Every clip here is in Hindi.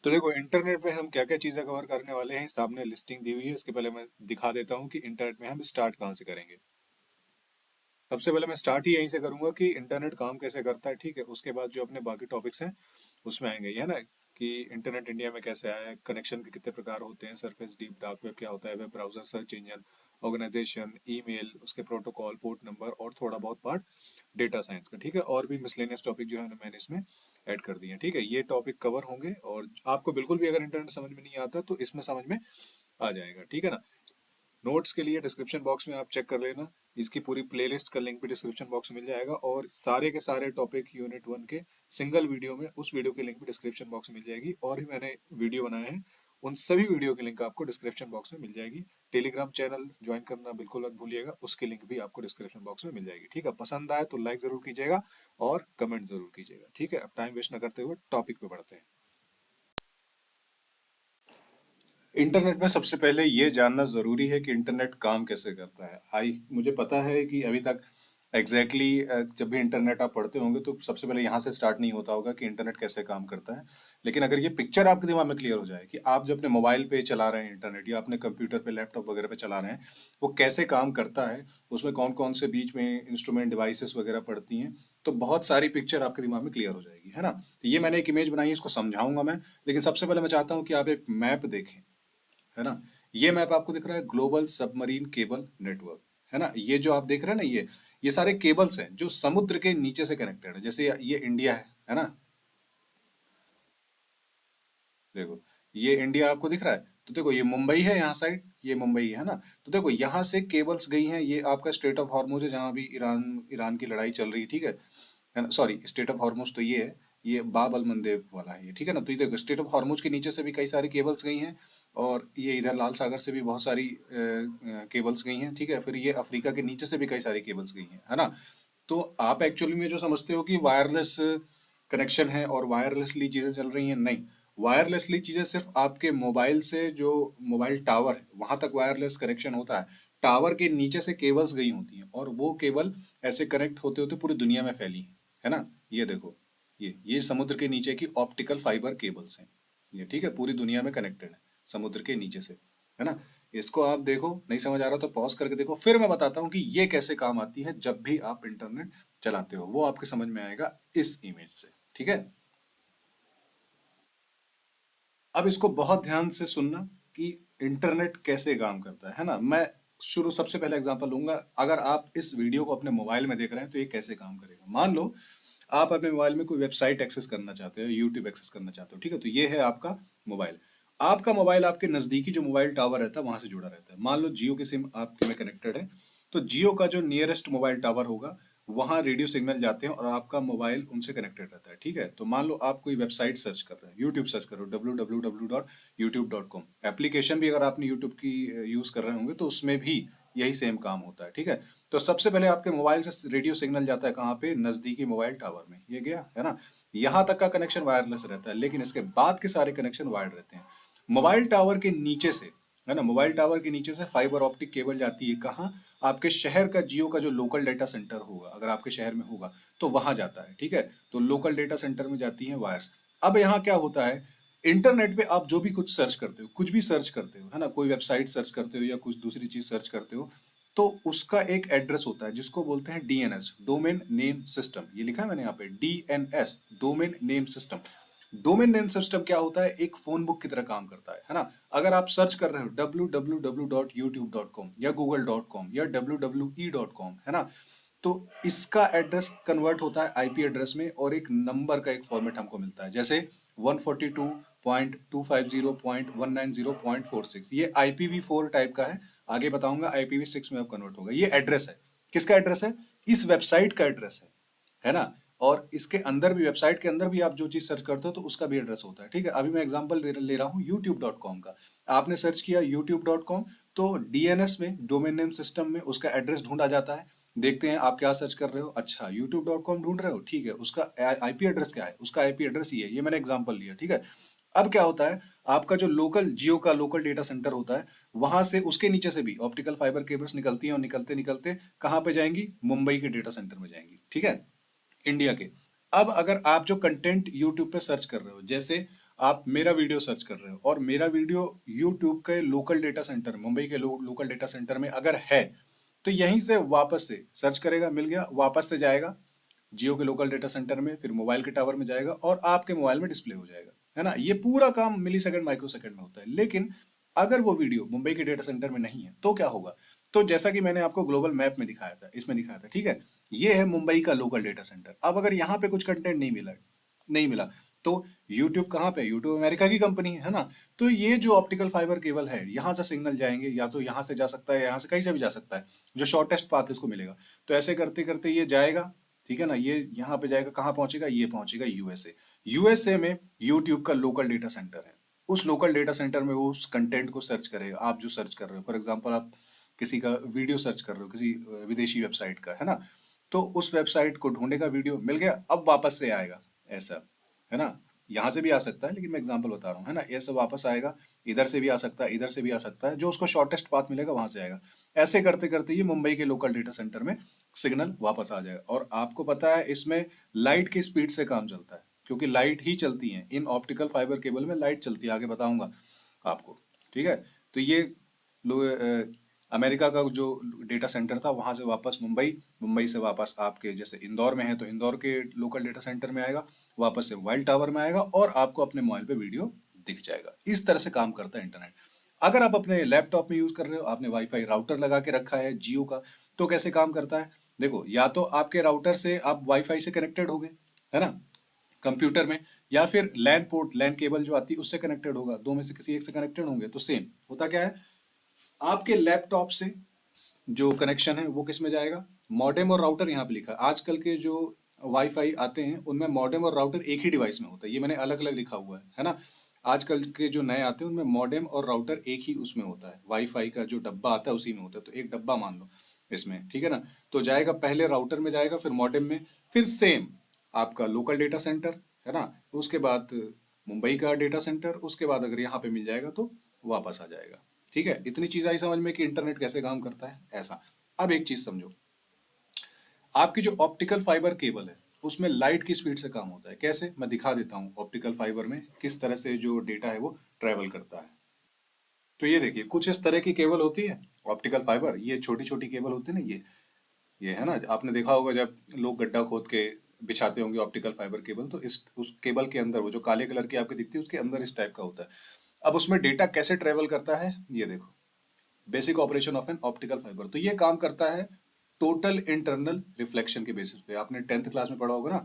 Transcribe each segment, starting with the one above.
तो देखो, इंटरनेट पे हम क्या क्या चीज़ें कवर करने वाले हैं, सामने लिस्टिंग दी हुई है। इसके पहले मैं दिखा देता हूँ कि इंटरनेट में हम स्टार्ट कहाँ से करेंगे। सबसे पहले मैं स्टार्ट ही यहीं से करूंगा कि इंटरनेट काम कैसे करता है, ठीक है। उसके बाद जो अपने बाकी टॉपिक्स हैं उसमें आएंगे, ये है ना, कि इंटरनेट इंडिया में कैसे आया है, कनेक्शन के कितने प्रकार होते हैं, सरफेस, डीप, डार्क वेब क्या होता है, web browser, search engine, organization, email, उसके प्रोटोकॉल, पोर्ट नंबर, और थोड़ा बहुत पार्ट डेटा साइंस का, ठीक है। और भी मिसलेनियस टॉपिक जो है ना, मैंने इसमें ऐड कर दिए हैं, ठीक है। ये टॉपिक कवर होंगे और आपको बिल्कुल भी अगर इंटरनेट समझ में नहीं आता तो इसमें समझ में आ जाएगा, ठीक है ना। नोट्स के लिए डिस्क्रिप्शन बॉक्स में आप चेक कर लेना। इसकी पूरी प्लेलिस्ट का लिंक भी डिस्क्रिप्शन बॉक्स में मिल जाएगा, और सारे के सारे टॉपिक यूनिट 1 के सिंगल वीडियो में, उस वीडियो की लिंक भी डिस्क्रिप्शन बॉक्स में मिल जाएगी। और भी मैंने वीडियो बनाए हैं, उन सभी वीडियो की लिंक आपको डिस्क्रिप्शन बॉक्स में मिल जाएगी। टेलीग्राम चैनल ज्वाइन करना बिल्कुल मत भूलिएगा, उसकी लिंक भी आपको डिस्क्रिप्शन बॉक्स में मिल जाएगी, ठीक है। पसंद आए तो लाइक जरूर कीजिएगा और कमेंट जरूर कीजिएगा, ठीक है। अब टाइम वेस्ट ना करते हुए टॉपिक पे बढ़ते हैं। इंटरनेट में सबसे पहले ये जानना ज़रूरी है कि इंटरनेट काम कैसे करता है। मुझे पता है कि अभी तक जब भी इंटरनेट आप पढ़ते होंगे तो सबसे पहले यहाँ से स्टार्ट नहीं होता होगा कि इंटरनेट कैसे काम करता है। लेकिन अगर ये पिक्चर आपके दिमाग में क्लियर हो जाए कि आप जो अपने मोबाइल पे चला रहे हैं इंटरनेट, या अपने कंप्यूटर पे, लैपटॉप वगैरह पे चला रहे हैं, वो कैसे काम करता है, उसमें कौन कौन से बीच में इंस्ट्रूमेंट, डिवाइसेस वगैरह पड़ती हैं, तो बहुत सारी पिक्चर आपके दिमाग में क्लियर हो जाएगी, है ना। तो ये मैंने एक इमेज बनाई है, इसको समझाऊंगा मैं। लेकिन सबसे पहले मैं चाहता हूँ कि आप एक मैप देखें, है ना। ये मैप आपको दिख रहा है, ग्लोबल सबमरीन केबल नेटवर्क, है ना। ये जो आप देख रहे हैं ना, ये सारे केबल्स हैं जो समुद्र के नीचे से कनेक्टेड है। जैसे ये इंडिया है ना। देखो, ये इंडिया आपको दिख रहा है, तो देखो ये मुंबई है, यहाँ साइड ये मुंबई है ना। तो देखो यहाँ से केबल्स गई हैं, ये आपका स्ट्रेट ऑफ हॉर्मुज है, जहाँ भी ईरान ईरान की लड़ाई चल रही है, ठीक है ना। सॉरी, स्टेट ऑफ हॉर्मुज तो ये है, ये बाब अल मंदेब वाला है ये, ठीक है ना। तो ये देखो, स्टेट ऑफ हॉर्मुज के नीचे से भी कई सारी केबल्स गई हैं, और ये इधर लाल सागर से भी बहुत सारी केबल्स गई हैं, ठीक है। फिर ये अफ्रीका के नीचे से भी कई सारी केबल्स गई हैं, है ना। तो आप एक्चुअली में जो समझते हो कि वायरलेस कनेक्शन है और वायरलेसली चीज़ें चल रही हैं, नहीं। वायरलेसली चीज़ें सिर्फ आपके मोबाइल से, जो मोबाइल टावर है वहां तक वायरलेस कनेक्शन होता है। टावर के नीचे से केबल्स गई होती हैं, और वो केबल ऐसे कनेक्ट होते होते पूरी दुनिया में फैली है ना। ये देखो, ये समुद्र के नीचे की ऑप्टिकल फाइबर केबल्स हैं, ये, ठीक है, पूरी दुनिया में कनेक्टेड है समुद्र के नीचे से, है ना। इसको आप देखो, नहीं समझ आ रहा तो पॉज करके देखो, फिर मैं बताता हूँ कि ये कैसे काम आती है जब भी आप इंटरनेट चलाते हो, वो आपके समझ में आएगा इस इमेज से, ठीक है। अब इसको बहुत ध्यान से सुनना कि इंटरनेट कैसे काम करता है ना। मैं शुरू सबसे पहले एग्जांपल लूंगा। अगर आप इस वीडियो को अपने मोबाइल में देख रहे हैं तो ये कैसे काम करेगा। मान लो आप अपने मोबाइल में कोई वेबसाइट एक्सेस करना चाहते हो, यूट्यूब एक्सेस करना चाहते हो, ठीक है। तो ये है आपका मोबाइल। आपका मोबाइल आपके नजदीकी जो मोबाइल टावर रहता है वहां से जुड़ा रहता है। मान लो जियो की सिम आपके में कनेक्टेड है, तो जियो का जो नियरेस्ट मोबाइल टावर होगा, वहां रेडियो सिग्नल जाते हैं और आपका मोबाइल उनसे कनेक्टेड रहता है, ठीक है। तो मान लो आप कोई वेबसाइट सर्च कर रहे हैं, यूट्यूब सर्च करो, www.youtube.com। एप्लीकेशन भी अगर आपने यूट्यूब की यूज कर रहे होंगे तो उसमें भी यही सेम काम होता है, ठीक है। तो सबसे पहले आपके मोबाइल से रेडियो सिग्नल जाता है कहाँ पे, नजदीकी मोबाइल टावर में, ये गया, है ना। यहाँ तक का कनेक्शन वायरलेस रहता है, लेकिन इसके बाद के सारे कनेक्शन वायर्ड रहते हैं। मोबाइल टावर के नीचे से, है ना, मोबाइल टावर के नीचे से फाइबर ऑप्टिक केबल जाती है कहाँ, आपके शहर का जियो का जो लोकल डेटा सेंटर होगा, अगर आपके शहर में होगा तो वहां जाता है, ठीक है। तो लोकल डेटा सेंटर में जाती हैं वायर्स। अब यहाँ क्या होता है, इंटरनेट पे आप जो भी कुछ सर्च करते हो, कुछ भी सर्च करते हो, है ना, कोई वेबसाइट सर्च करते हो या कुछ दूसरी चीज सर्च करते हो, तो उसका एक एड्रेस होता है जिसको बोलते हैं डीएनएस, डोमेन नेम सिस्टम। ये लिखा है मैंने यहाँ पे, DNS, domain name system. Domain name system क्या होता है, एक फोन बुक की तरह काम करता है ना। अगर आप सर्च कर रहे हो www.youtube.com या google.com या www.e.com, है ना, तो इसका एड्रेस कन्वर्ट होता है आईपी एड्रेस में, और एक नंबर का एक फॉर्मेट हमको मिलता है, जैसे 142.250.190.46। ये IPv4 टाइप का है, आगे बताऊंगा IPv6 में अब कन्वर्ट होगा। ये एड्रेस है, किसका एड्रेस है, इस वेबसाइट का एड्रेस है ना। और इसके अंदर भी, वेबसाइट के अंदर भी आप जो चीज सर्च करते हो तो उसका भी एड्रेस होता है, ठीक है। अभी मैं एग्जांपल ले रहा हूँ youtube.com का। आपने सर्च किया youtube.com, तो डीएनएस में, डोमेन नेम सिस्टम में, उसका एड्रेस ढूंढा जाता है। देखते हैं आप क्या सर्च कर रहे हो, अच्छा youtube.com ढूंढ रहे हो, ठीक है। उसका आईपी एड्रेस क्या है, उसका आईपी एड्रेस ही है, ये मैंने एग्जांपल लिया, ठीक है। अब क्या होता है, आपका जो लोकल जियो का लोकल डेटा सेंटर होता है, वहां से, उसके नीचे से भी ऑप्टिकल फाइबर केबल्स निकलती हैं, और निकलते निकलते कहाँ पे जाएंगी, मुंबई के डेटा सेंटर में जाएंगी, ठीक है, इंडिया के। अब अगर आप जो कंटेंट यूट्यूब पे सर्च कर रहे हो, जैसे आप मेरा वीडियो सर्च कर रहे हो और मेरा वीडियो यूट्यूब के लोकल डेटा सेंटर, मुंबई के लोकल डेटा सेंटर में अगर है, तो यहीं से वापस से सर्च करेगा, मिल गया, वापस से जाएगा जियो के लोकल डेटा सेंटर में, फिर मोबाइल के टावर में जाएगा और आपके मोबाइल में डिस्प्ले हो जाएगा, है ना। ये पूरा काम मिली सेकंड माइक्रो सेकंड में होता है। लेकिन अगर वो वीडियो मुंबई के डेटा सेंटर में नहीं है तो क्या होगा? तो जैसा कि मैंने आपको ग्लोबल मैप में दिखाया था, इसमें दिखाया था, ठीक है, ये है मुंबई का लोकल डेटा सेंटर। अब अगर यहाँ पे कुछ कंटेंट नहीं मिला तो यूट्यूब कहाँ पे? यूट्यूब अमेरिका की कंपनी है ना। तो ये जो ऑप्टिकल फाइबर केबल है, यहाँ से सिग्नल जाएंगे, या तो यहाँ से जा सकता है, यहाँ से कहीं से भी जा सकता है, जो शॉर्टेस्ट पाथ है उसको मिलेगा। तो ऐसे करते करते ये जाएगा, ठीक है ना, ये यहाँ पे जाएगा, कहाँ पहुंचेगा? ये पहुंचेगा यूएसए। यूएसए में यूट्यूब का लोकल डेटा सेंटर है। उस लोकल डेटा सेंटर में वो उस कंटेंट को सर्च करेगा। आप जो सर्च कर रहे हो, फॉर एग्जांपल आप किसी का वीडियो सर्च कर रहे हो, किसी विदेशी वेबसाइट का, है ना, तो उस वेबसाइट को ढूंढेगा, वीडियो मिल गया, अब वापस से आएगा, ऐसा, है ना। यहाँ से भी आ सकता है, लेकिन मैं एग्जांपल बता रहा हूँ, है ना। ऐसे वापस आएगा, इधर से भी आ सकता है, इधर से भी आ सकता है, जो उसको शॉर्टेस्ट पाथ मिलेगा वहां से आएगा। ऐसे करते करते ये मुंबई के लोकल डेटा सेंटर में सिग्नल वापस आ जाएगा। और आपको पता है इसमें लाइट की स्पीड से काम चलता है, क्योंकि लाइट ही चलती है इन ऑप्टिकल फाइबर केबल में, लाइट चलती है, आगे बताऊंगा आपको, ठीक है। तो ये अमेरिका का जो डेटा सेंटर था वहां से वापस मुंबई, मुंबई से वापस आपके जैसे इंदौर में है तो इंदौर के लोकल डेटा सेंटर में आएगा, वापस से मोबाइल टावर में आएगा और आपको अपने मोबाइल पे वीडियो दिख जाएगा। इस तरह से काम करता है इंटरनेट। अगर आप अपने लैपटॉप में यूज कर रहे हो, आपने वाईफाई राउटर लगा के रखा है जियो का, तो कैसे काम करता है? देखो, या तो आपके राउटर से आप वाईफाई से कनेक्टेड हो गए, है ना, कंप्यूटर में, या फिर लैन पोर्ट, लैन केबल जो आती है उससे कनेक्टेड होगा, दो में से किसी एक से कनेक्टेड होंगे। तो सेम होता क्या है, आपके लैपटॉप से जो कनेक्शन है वो किस में जाएगा? मॉडेम और राउटर यहाँ पे लिखा है। आजकल के जो वाईफाई आते हैं उनमें मॉडेम और राउटर एक ही डिवाइस में होता है, ये मैंने अलग अलग लिखा हुआ है ना। आजकल के जो नए आते हैं उनमें मॉडेम और राउटर एक ही उसमें होता है, वाईफाई का जो डब्बा आता है उसी में होता है। तो एक डब्बा मान लो इसमें, ठीक है ना। तो जाएगा, पहले राउटर में जाएगा, फिर मॉडेम में, फिर सेम आपका लोकल डेटा सेंटर, है ना, उसके बाद मुंबई का डेटा सेंटर, उसके बाद अगर यहाँ पे मिल जाएगा तो वापस आ जाएगा। ठीक है, इतनी चीज आई समझ में कि इंटरनेट कैसे काम करता है, ऐसा। अब एक चीज समझो, आपकी जो ऑप्टिकल फाइबर केबल है उसमें लाइट की स्पीड से काम होता है। कैसे? मैं दिखा देता हूँ ऑप्टिकल फाइबर में किस तरह से जो डेटा है वो ट्रेवल करता है। तो ये देखिए, कुछ इस तरह की केबल होती है ऑप्टिकल फाइबर, ये छोटी छोटी केबल होती है ना, ये है ना, आपने देखा होगा जब लोग गड्ढा खोद के बिछाते होंगे ऑप्टिकल फाइबर केबल, तो इस उस केबल के अंदर वो जो काले कलर की आपको दिखती है उसके अंदर इस टाइप का होता है। अब उसमें डेटा कैसे ट्रेवल करता है, ये देखो, basic operation of an optical fibre. तो ये काम करता है टोटल इंटरनल रिफ्लेक्शन के बेसिस पे। आपने 10th क्लास में पढ़ा होगा ना,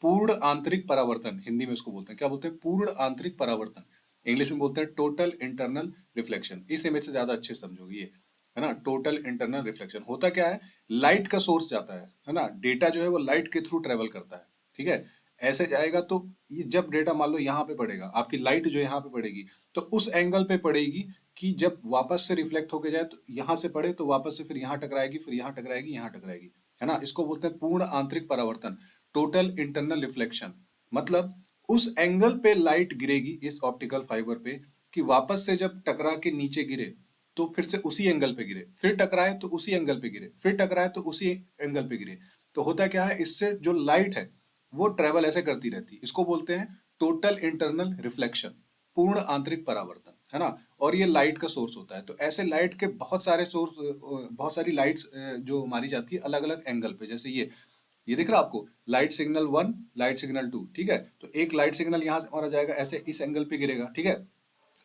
पूर्ण आंतरिक परावर्तन, हिंदी में उसको बोलते हैं, क्या बोलते हैं? पूर्ण आंतरिक परावर्तन। इंग्लिश में बोलते हैं टोटल इंटरनल रिफ्लेक्शन। इस इमेज से ज्यादा अच्छे से समझोगे, ये है ना, टोटल इंटरनल रिफ्लेक्शन। होता क्या है, लाइट का सोर्स जाता है ना, डेटा जो है वो लाइट के थ्रू ट्रेवल करता है, ठीक है, ऐसे जाएगा। तो ये जब डेटा मान लो यहाँ पे पड़ेगा, आपकी लाइट जो यहाँ पे पड़ेगी तो उस एंगल पे पड़ेगी कि जब वापस से रिफ्लेक्ट होके जाए तो यहाँ से पड़े, तो वापस से फिर यहाँ टकराएगी, फिर यहाँ टकराएगी, यहाँ टकराएगी, है ना। इसको बोलते हैं पूर्ण आंतरिक परावर्तन, टोटल इंटरनल रिफ्लेक्शन। मतलब उस एंगल पे लाइट गिरेगी इस ऑप्टिकल फाइबर पे कि वापस से जब टकरा के नीचे गिरे तो फिर से उसी एंगल पे गिरे, फिर टकराए तो उसी एंगल पे गिरे, फिर टकराए तो उसी एंगल पे गिरे। तो होता क्या है, इससे जो लाइट है वो ट्रेवल ऐसे करती रहती है। इसको बोलते हैं टोटल इंटरनल रिफ्लेक्शन, पूर्ण आंतरिक परावर्तन, है ना। और ये लाइट का सोर्स होता है। तो ऐसे लाइट के बहुत सारे सोर्स, बहुत सारी लाइट्स जो मारी जाती है अलग अलग एंगल पे। जैसे ये दिख रहा है आपको, लाइट सिग्नल 1, लाइट सिग्नल 2, ठीक है। तो एक लाइट सिग्नल यहाँ से मारा जाएगा, ऐसे इस एंगल पे गिरेगा, ठीक है,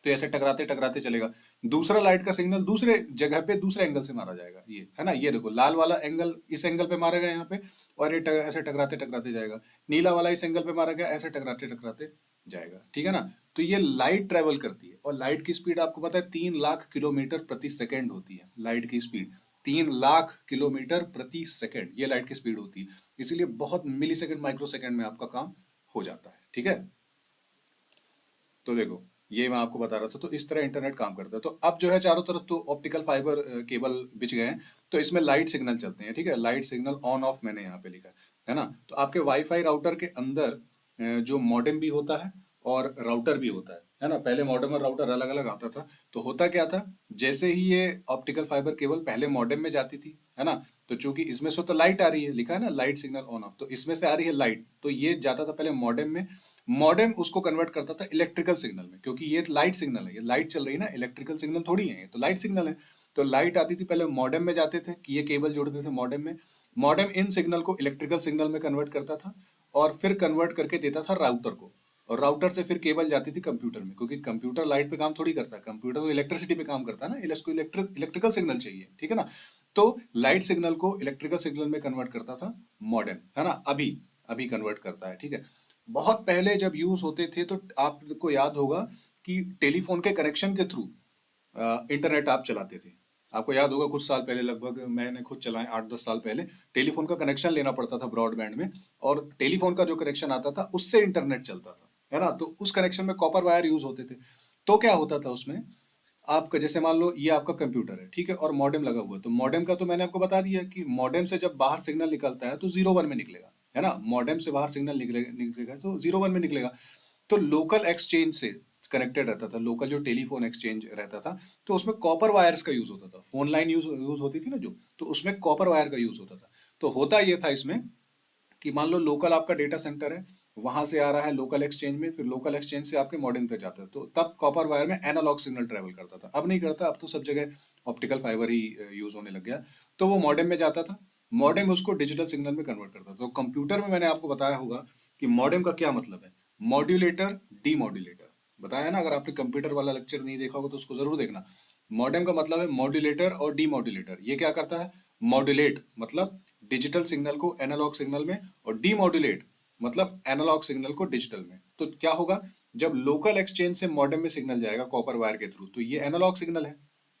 तो ऐसे टकराते टकराते चलेगा। दूसरा लाइट का सिग्नल दूसरे जगह पे दूसरे एंगल से मारा जाएगा, ये है ना। ये देखो, लाल वाला एंगल इस एंगल पे मारा गया यहाँ पे, और ये ऐसे टकराते टकराते जाएगा। नीला वाला इस एंगल पे मारा गया, ऐसे टकराते टकराते जाएगा, ठीक है ना। तो ये लाइट ट्रेवल करती है, और लाइट की स्पीड आपको पता है 3 लाख किलोमीटर प्रति सेकेंड होती है। लाइट की स्पीड 3 लाख किलोमीटर प्रति सेकेंड, ये लाइट की स्पीड होती है। इसीलिए बहुत मिली सेकेंड, माइक्रो सेकेंड में आपका काम हो जाता है, ठीक है। तो देखो, ये मैं आपको बता रहा था। तो इस तरह इंटरनेट काम करता है। तो अब जो है चारों तरफ तो ऑप्टिकल फाइबर केबल बिछ गए हैं, तो इसमें लाइट सिग्नल चलते हैं, ठीक है। लाइट सिग्नल ऑन ऑफ मैंने यहाँ पे लिखा है ना। तो आपके वाईफाई राउटर के अंदर जो मॉडेम भी होता है और राउटर भी होता है ना। पहले मॉडेम और राउटर अलग अलग आता था। तो होता क्या था, जैसे ही ये ऑप्टिकल फाइबर केबल पहले मॉडेम में जाती थी, है ना, तो चूंकि इसमें से तो लाइट आ रही है, लिखा है ना लाइट सिग्नल ऑन ऑफ, तो इसमें से आ रही है लाइट, तो ये जाता था पहले मॉडेम में, मॉडेम उसको कन्वर्ट करता था इलेक्ट्रिकल सिग्नल में, क्योंकि ये लाइट सिग्नल है, ये लाइट चल रही है ना, इलेक्ट्रिकल सिग्नल थोड़ी है, ये तो लाइट सिग्नल है। तो लाइट आती थी पहले मॉडेम में जाते थे कि ये केबल जोड़ते थे मॉडेम में, मॉडेम इन सिग्नल को इलेक्ट्रिकल सिग्नल में कन्वर्ट करता था और फिर कन्वर्ट करके देता था राउटर को, और राउटर से फिर केबल जाती थी कंप्यूटर में, क्योंकि कंप्यूटर लाइट पे काम थोड़ी करता है, कंप्यूटर तो इलेक्ट्रिसिटी पे काम करता है ना, इसको इलेक्ट्रिकल सिग्नल चाहिए, ठीक है ना। तो लाइट सिग्नल को इलेक्ट्रिकल सिग्नल में कन्वर्ट करता था मॉडेम, है ना। अभी अभी कन्वर्ट करता है, ठीक है। बहुत पहले जब यूज होते थे तो आपको याद होगा कि टेलीफोन के कनेक्शन के थ्रू इंटरनेट आप चलाते थे। आपको याद होगा कुछ साल पहले, लगभग मैंने खुद चलाए 8-10 साल पहले, टेलीफोन का कनेक्शन लेना पड़ता था ब्रॉडबैंड में, और टेलीफोन का जो कनेक्शन आता था उससे इंटरनेट चलता था, है ना। तो उस कनेक्शन में कॉपर वायर यूज होते थे। तो क्या होता था उसमें, आपका जैसे मान लो ये आपका कंप्यूटर है, ठीक है, और मॉडेम लगा हुआ है, तो मॉडेम का तो मैंने आपको बता दिया कि मॉडेम से जब बाहर सिग्नल निकलता है तो 0-1 में निकलेगा, है ना। मॉडेम से बाहर सिग्नल निकलेगा तो 0-1 में निकलेगा। तो लोकल एक्सचेंज से कनेक्टेड रहता था, लोकल जो टेलीफोन एक्सचेंज रहता था, तो उसमें कॉपर वायर्स का यूज होता था, फोन लाइन यूज होती थी ना जो, तो उसमें कॉपर वायर का यूज होता था। तो होता ये था इसमें कि मान लो लोकल आपका डेटा सेंटर है, वहां से आ रहा है लोकल एक्सचेंज में, फिर लोकल एक्सचेंज से आपके मॉडेम तक जाता है, तो तब कॉपर वायर में एनालॉग सिग्नल ट्रेवल करता था। अब नहीं करता, अब तो सब जगह ऑप्टिकल फाइबर ही यूज होने लग गया। तो वो मॉडेम में जाता था, मॉडेम उसको डिजिटल सिग्नल में कन्वर्ट करता था। तो कंप्यूटर में मैंने आपको बताया होगा कि मॉडेम का क्या मतलब है, मॉड्यूलेटर, डीमॉड्यूलेटर, बताया ना। अगर आपने कंप्यूटर वाला लेक्चर नहीं देखा होगा तो उसको जरूर देखना। मॉडेम का मतलब है मॉड्यूलेटर और डीमॉड्यूलेटर। ये क्या करता है, मॉड्यूलेट मतलब डिजिटल सिग्नल को एनालॉग सिग्नल में, और डीमॉड्यूलेट मतलब एनालॉग सिग्नल को डिजिटल में। तो क्या होगा, जब लोकल एक्सचेंज से मॉडेम में सिग्नल जाएगा कॉपर वायर के थ्रू, तो ये एनालॉग सिग्नल है,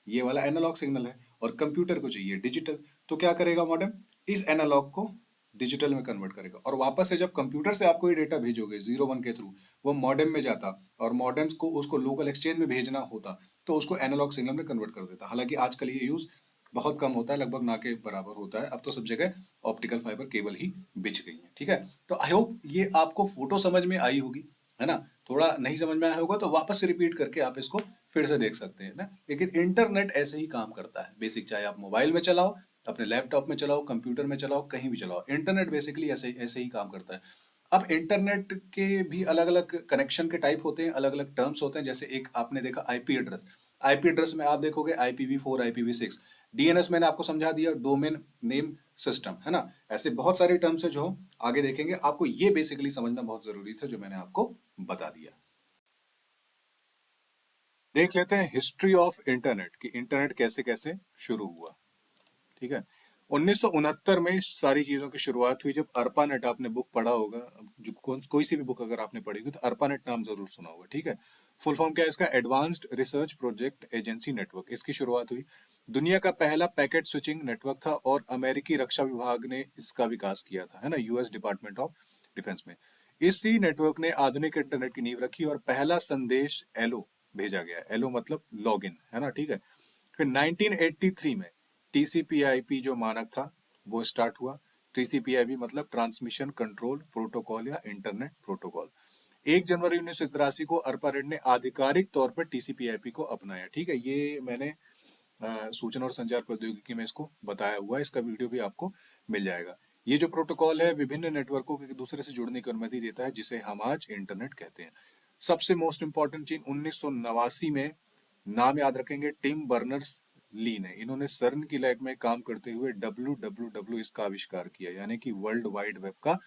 ये वाला एनालॉग सिग्नल है, और कंप्यूटर को चाहिए डिजिटल। तो क्या करेगा मॉडेम, इस एनालॉग को डिजिटल में कन्वर्ट करेगा, और वापस से जब कंप्यूटर से आपको ये डेटा भेजोगे 0-1 के थ्रू, वो मॉडेम में जाता, और मॉडेम्स को उसको लोकल एक्सचेंज में भेजना होता, तो उसको एनालॉग सिग्नल में कन्वर्ट कर देता। हालांकि आजकल ये यूज बहुत कम होता है, लगभग ना के बराबर होता है, अब तो सब जगह ऑप्टिकल फाइबर केबल ही बिछ गई है, ठीक है। तो आई होप ये आपको फोटो समझ में आई होगी, है ना। थोड़ा नहीं समझ में आया होगा तो वापस से रिपीट करके आप इसको फिर से देख सकते हैं ना। लेकिन इंटरनेट ऐसे ही काम करता है बेसिक, चाहे आप मोबाइल में चलाओ, अपने लैपटॉप में चलाओ, कंप्यूटर में चलाओ, कहीं भी चलाओ, इंटरनेट बेसिकली ऐसे ऐसे ही काम करता है। अब इंटरनेट के भी अलग अलग कनेक्शन के टाइप होते हैं, अलग अलग टर्म्स होते हैं। जैसे एक आपने देखा आईपी एड्रेस, आईपी एड्रेस में आप देखोगे IPv4, IPv6, डीएनएस मैंने आपको समझा दिया, डोमेन नेम सिस्टम, है ना। ऐसे बहुत सारे टर्म्स है जो हम आगे देखेंगे, आपको ये बेसिकली समझना बहुत जरूरी था जो मैंने आपको बता दिया। देख लेते हैं हिस्ट्री ऑफ इंटरनेट कि इंटरनेट कैसे कैसे शुरू हुआ, ठीक है। 1969 में इस सारी चीजों की शुरुआत हुई, जब अर्पानेट, आपने बुक पढ़ा होगा, जो कोई सी भी बुक अगर आपने पढ़ी होगी तो अर्पानेट नाम जरूर सुना होगा, ठीक है। फुल फॉर्म क्या है इसका, advanced research project agency network, इसकी शुरुआत हुई। दुनिया का पहला पैकेट स्विचिंग नेटवर्क था, और अमेरिकी रक्षा विभाग ने इसका विकास किया था, है ना, यूएस डिपार्टमेंट ऑफ डिफेंस में। इसी नेटवर्क ने आधुनिक इंटरनेट की नींव रखी, और पहला संदेश एलो भेजा गया। एलो मतलब लॉगिन, है ना, ठीक है। फिर 1983 में TCP/IP जो मानक था वो स्टार्ट हुआ। TCP/IP मतलब ट्रांसमिशन कंट्रोल प्रोटोकॉल या इंटरनेट प्रोटोकॉल। 1 जनवरी 1983 को अर्पानेट ने आधिकारिक तौर पर TCP/IP को अपनाया, ठीक है। ये मैंने सूचना और संचार प्रौद्योगिकी में इसको बताया हुआ है, इसका वीडियो भी आपको मिल जाएगा। ये जो प्रोटोकॉल है विभिन्न नेटवर्कों के एक दूसरे से जुड़ने की अनुमति देता है, जिसे हम आज इंटरनेट कहते हैं। सबसे मोस्ट इंपॉर्टेंट चीज, 1989 में, नाम याद रखेंगे, टिम बर्नर्स ली ने, इन्होंने सर्न की लैब में काम करते हुए WWW इसका आविष्कार किया, यानी कि वर्ल्ड वाइड वेब का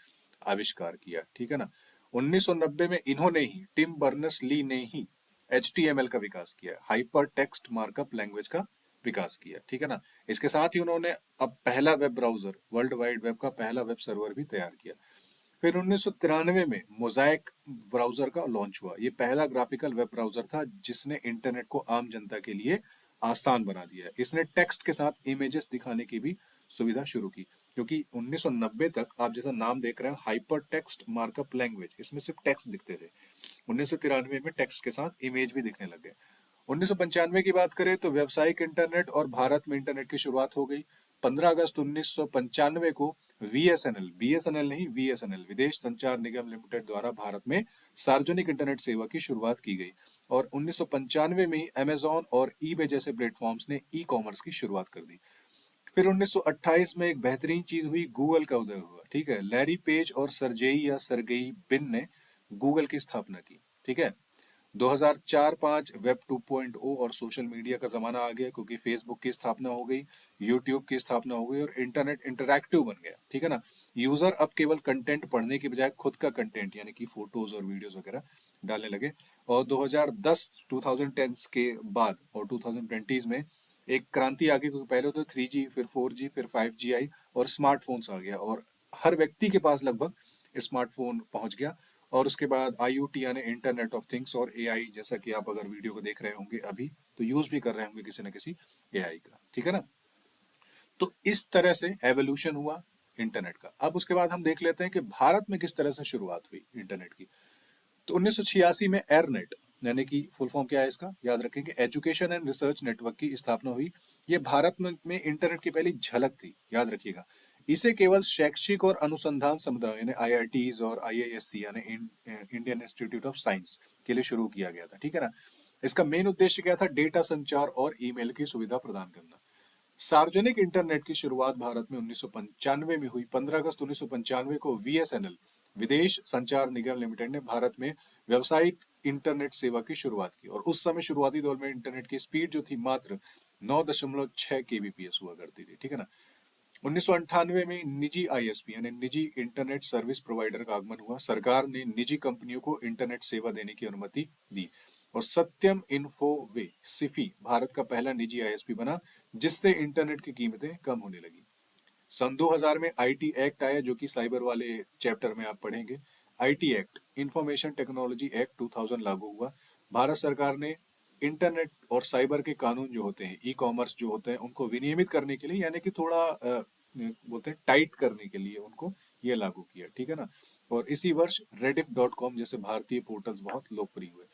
आविष्कार किया, ठीक है ना। 1990 में इन्होंने ही, टिम बर्नर्स ली ने ही, HTML का विकास किया, हाइपर टेक्स्ट मार्कअप लैंग्वेज का विकास किया, ठीक है ना। इसके साथ ही उन्होंने अब पहला web browser, world wide web का पहला वेब सर्वर भी तैयार किया। फिर 1993 में मोजाइक ब्राउजर का लॉन्च हुआ। ये पहला ग्राफिकल वेब ब्राउजर था जिसने इंटरनेट को आम जनता के लिए आसान बना दिया। इसने टेक्स्ट के साथ इमेजेस दिखाने की भी सुविधा शुरू की, क्योंकि 1990 तक आप जैसा नाम देख रहे हैं हाइपर टेक्स्ट मार्कअप लैंग्वेज, इसमें सिर्फ टेक्स्ट दिखते थे। 1993 में टेक्स्ट के साथ इमेज भी दिखने लग गए। 1995 की बात करें तो व्यावसायिक इंटरनेट और भारत में इंटरनेट की शुरुआत हो गई। 15 अगस्त 1995 को VSNL, BSNL नहीं, VSNL, विदेश संचार निगम लिमिटेड द्वारा भारत में सार्वजनिक इंटरनेट सेवा की शुरुआत की गई, और 1995 में ही अमेजॉन और ईबे जैसे प्लेटफॉर्म्स ने ई कॉमर्स की शुरुआत कर दी। फिर 1928 में एक बेहतरीन चीज हुई, गूगल का उदय हुआ, ठीक है। लैरी पेज और सरजेई या सरगेई बिन ने गूगल की स्थापना की, ठीक है। 2004-5 वेब 2.0 और सोशल मीडिया का जमाना आ गया, क्योंकि फेसबुक की स्थापना हो गई, यूट्यूब की स्थापना हो गई और इंटरनेट इंटरैक्टिव बन गया, ठीक है ना। यूजर अब केवल कंटेंट पढ़ने की बजाय खुद का कंटेंट यानी कि फोटोज और वीडियोस वगैरह डालने लगे। और 2010 के बाद और 2020 में एक क्रांति आ गई, क्योंकि पहले तो 3G, फिर 4G, फिर 5G आई और स्मार्टफोन्स आ गया और हर व्यक्ति के पास लगभग स्मार्टफोन पहुंच गया। और उसके बाद IoT यानी इंटरनेट ऑफ थिंग्स और AI, जैसा कि आप अगर वीडियो को देख रहे होंगे अभी तो यूज भी कर रहे होंगे किसी न किसी AI का, ठीक है ना। तो इस तरह से एवोल्यूशन हुआ इंटरनेट का। अब उसके बाद हम देख लेते हैं कि भारत में किस तरह से शुरुआत हुई इंटरनेट की। तो 1986 में एयरनेट यानी कि फुल फॉर्म क्या है इसका, याद रखेंगे, एजुकेशन एंड रिसर्च नेटवर्क की स्थापना हुई। ये भारत में इंटरनेट की पहली झलक थी, याद रखिएगा। इसे केवल शैक्षिक और अनुसंधान समुदाय यानी IITs और IISc यानी इंडियन इंस्टीट्यूट ऑफ साइंस के लिए शुरू किया गया था, ठीक है ना। इसका मेन उद्देश्य क्या था, डेटा संचार और ईमेल की सुविधा प्रदान करना। सार्वजनिक इंटरनेट की शुरुआत भारत में 1995 में हुई। 15 अगस्त 1995 को VSNL विदेश संचार निगम लिमिटेड ने भारत में व्यावसायिक इंटरनेट सेवा की शुरुआत की और उस समय शुरुआती दौर में इंटरनेट की स्पीड जो थी मात्र 9.6 kbps हुआ करती थी, ठीक है ना। 1998 में निजी ISP यानी निजी इंटरनेट सर्विस प्रोवाइडर का आगमन हुआ। सरकार ने निजी कंपनियों को इंटरनेट सेवा देने की अनुमति दी और सत्यम इन्फोवे सिफी भारत का पहला निजी ISP बना, जिससे इंटरनेट की कीमतें कम होने लगी। सन 2000 में IT एक्ट आया, जो कि साइबर वाले चैप्टर में आप पढ़ेंगे। IT act, information technology act 2000 लागू हुआ। भारत सरकार ने इंटरनेट और साइबर के कानून जो होते हैं, E-कॉमर्स जो होते हैं, उनको विनियमित करने के लिए यानी कि थोड़ा बोलते हैं टाइट करने के लिए उनको ये लागू किया, ठीक है ना। और इसी वर्ष rediff.com जैसे भारतीय पोर्टल्स बहुत लोकप्रिय हुए।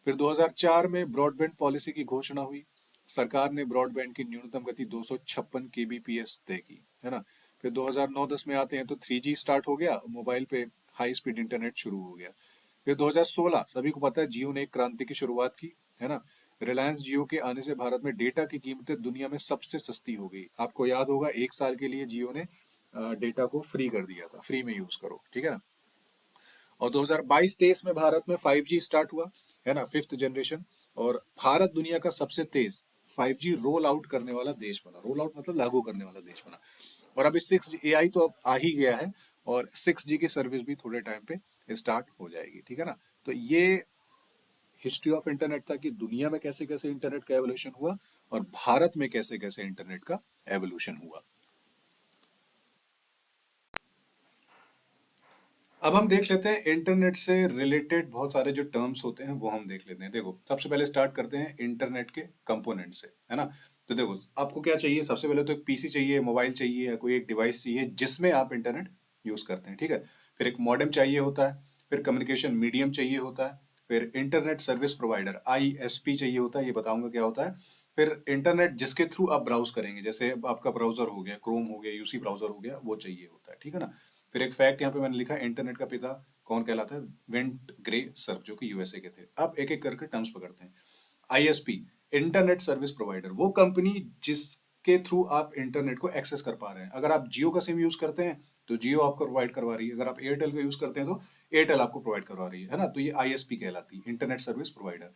फिर 2004 में ब्रॉडबैंड पॉलिसी की घोषणा हुई। सरकार ने ब्रॉडबैंड की न्यूनतम गति 256 kbps तय की, है ना। फिर 2009-10 में आते हैं तो 3G स्टार्ट हो गया, मोबाइल पे हाई स्पीड इंटरनेट शुरू हो गया। फिर 2016 सभी को पता है, जियो ने एक क्रांति की शुरुआत की, है ना। रिलायंस जियो के आने से भारत में डेटा की कीमतें दुनिया में सबसे सस्ती हो गई। आपको याद होगा, एक साल के लिए जियो ने डेटा को फ्री कर दिया था, फ्री में यूज करो, ठीक है ना। और 2022-23 में भारत में 5G स्टार्ट हुआ, है ना, फिफ्थ जनरेशन। और भारत दुनिया का सबसे तेज 5G रोल आउट करने वाला देश बना। रोल आउट मतलब लागू करने वाला देश बना। और अभी 6G AI तो अब आ ही गया है और 6G की सर्विस भी थोड़े टाइम पे स्टार्ट हो जाएगी, ठीक है ना। तो ये हिस्ट्री ऑफ इंटरनेट था कि दुनिया में कैसे कैसे इंटरनेट का एवोल्यूशन हुआ और भारत में कैसे कैसे इंटरनेट का एवोल्यूशन हुआ। अब हम देख लेते हैं इंटरनेट से रिलेटेड बहुत सारे जो टर्म्स होते हैं वो हम देख लेते हैं। देखो, सबसे पहले स्टार्ट करते हैं इंटरनेट के कंपोनेंट से, है ना। तो देखो, आपको क्या चाहिए, सबसे पहले तो एक PC चाहिए, मोबाइल चाहिए या कोई एक डिवाइस चाहिए जिसमें आप इंटरनेट यूज करते हैं, ठीक है। फिर एक मॉडेम चाहिए होता है, फिर कम्युनिकेशन मीडियम चाहिए होता है, फिर इंटरनेट सर्विस प्रोवाइडर ISP चाहिए होता है, ये बताऊंगा क्या होता है। फिर इंटरनेट जिसके थ्रू आप ब्राउज करेंगे, जैसे आपका ब्राउजर हो गया, क्रोम हो गया, UC ब्राउजर हो गया, वो चाहिए होता है, ठीक है ना। फिर एक फैक्ट यहाँ पे मैंने लिखा, इंटरनेट का पिता कौन कहलाता है, वेंट ग्रे सर्फ, जो कि USA के थे। अब एक एक करके टर्म्स पकड़ते हैं। ISP, इंटरनेट सर्विस प्रोवाइडर, वो कंपनी जिसके थ्रू आप इंटरनेट को एक्सेस कर पा रहे हैं। अगर आप जियो का सिम यूज करते हैं तो जियो आपको प्रोवाइड करवा रही है, अगर आप एयरटेल का यूज करते हैं तो एयरटेल आपको प्रोवाइड करवा रही है ना। तो ये ISP कहलाती है, इंटरनेट सर्विस प्रोवाइडर।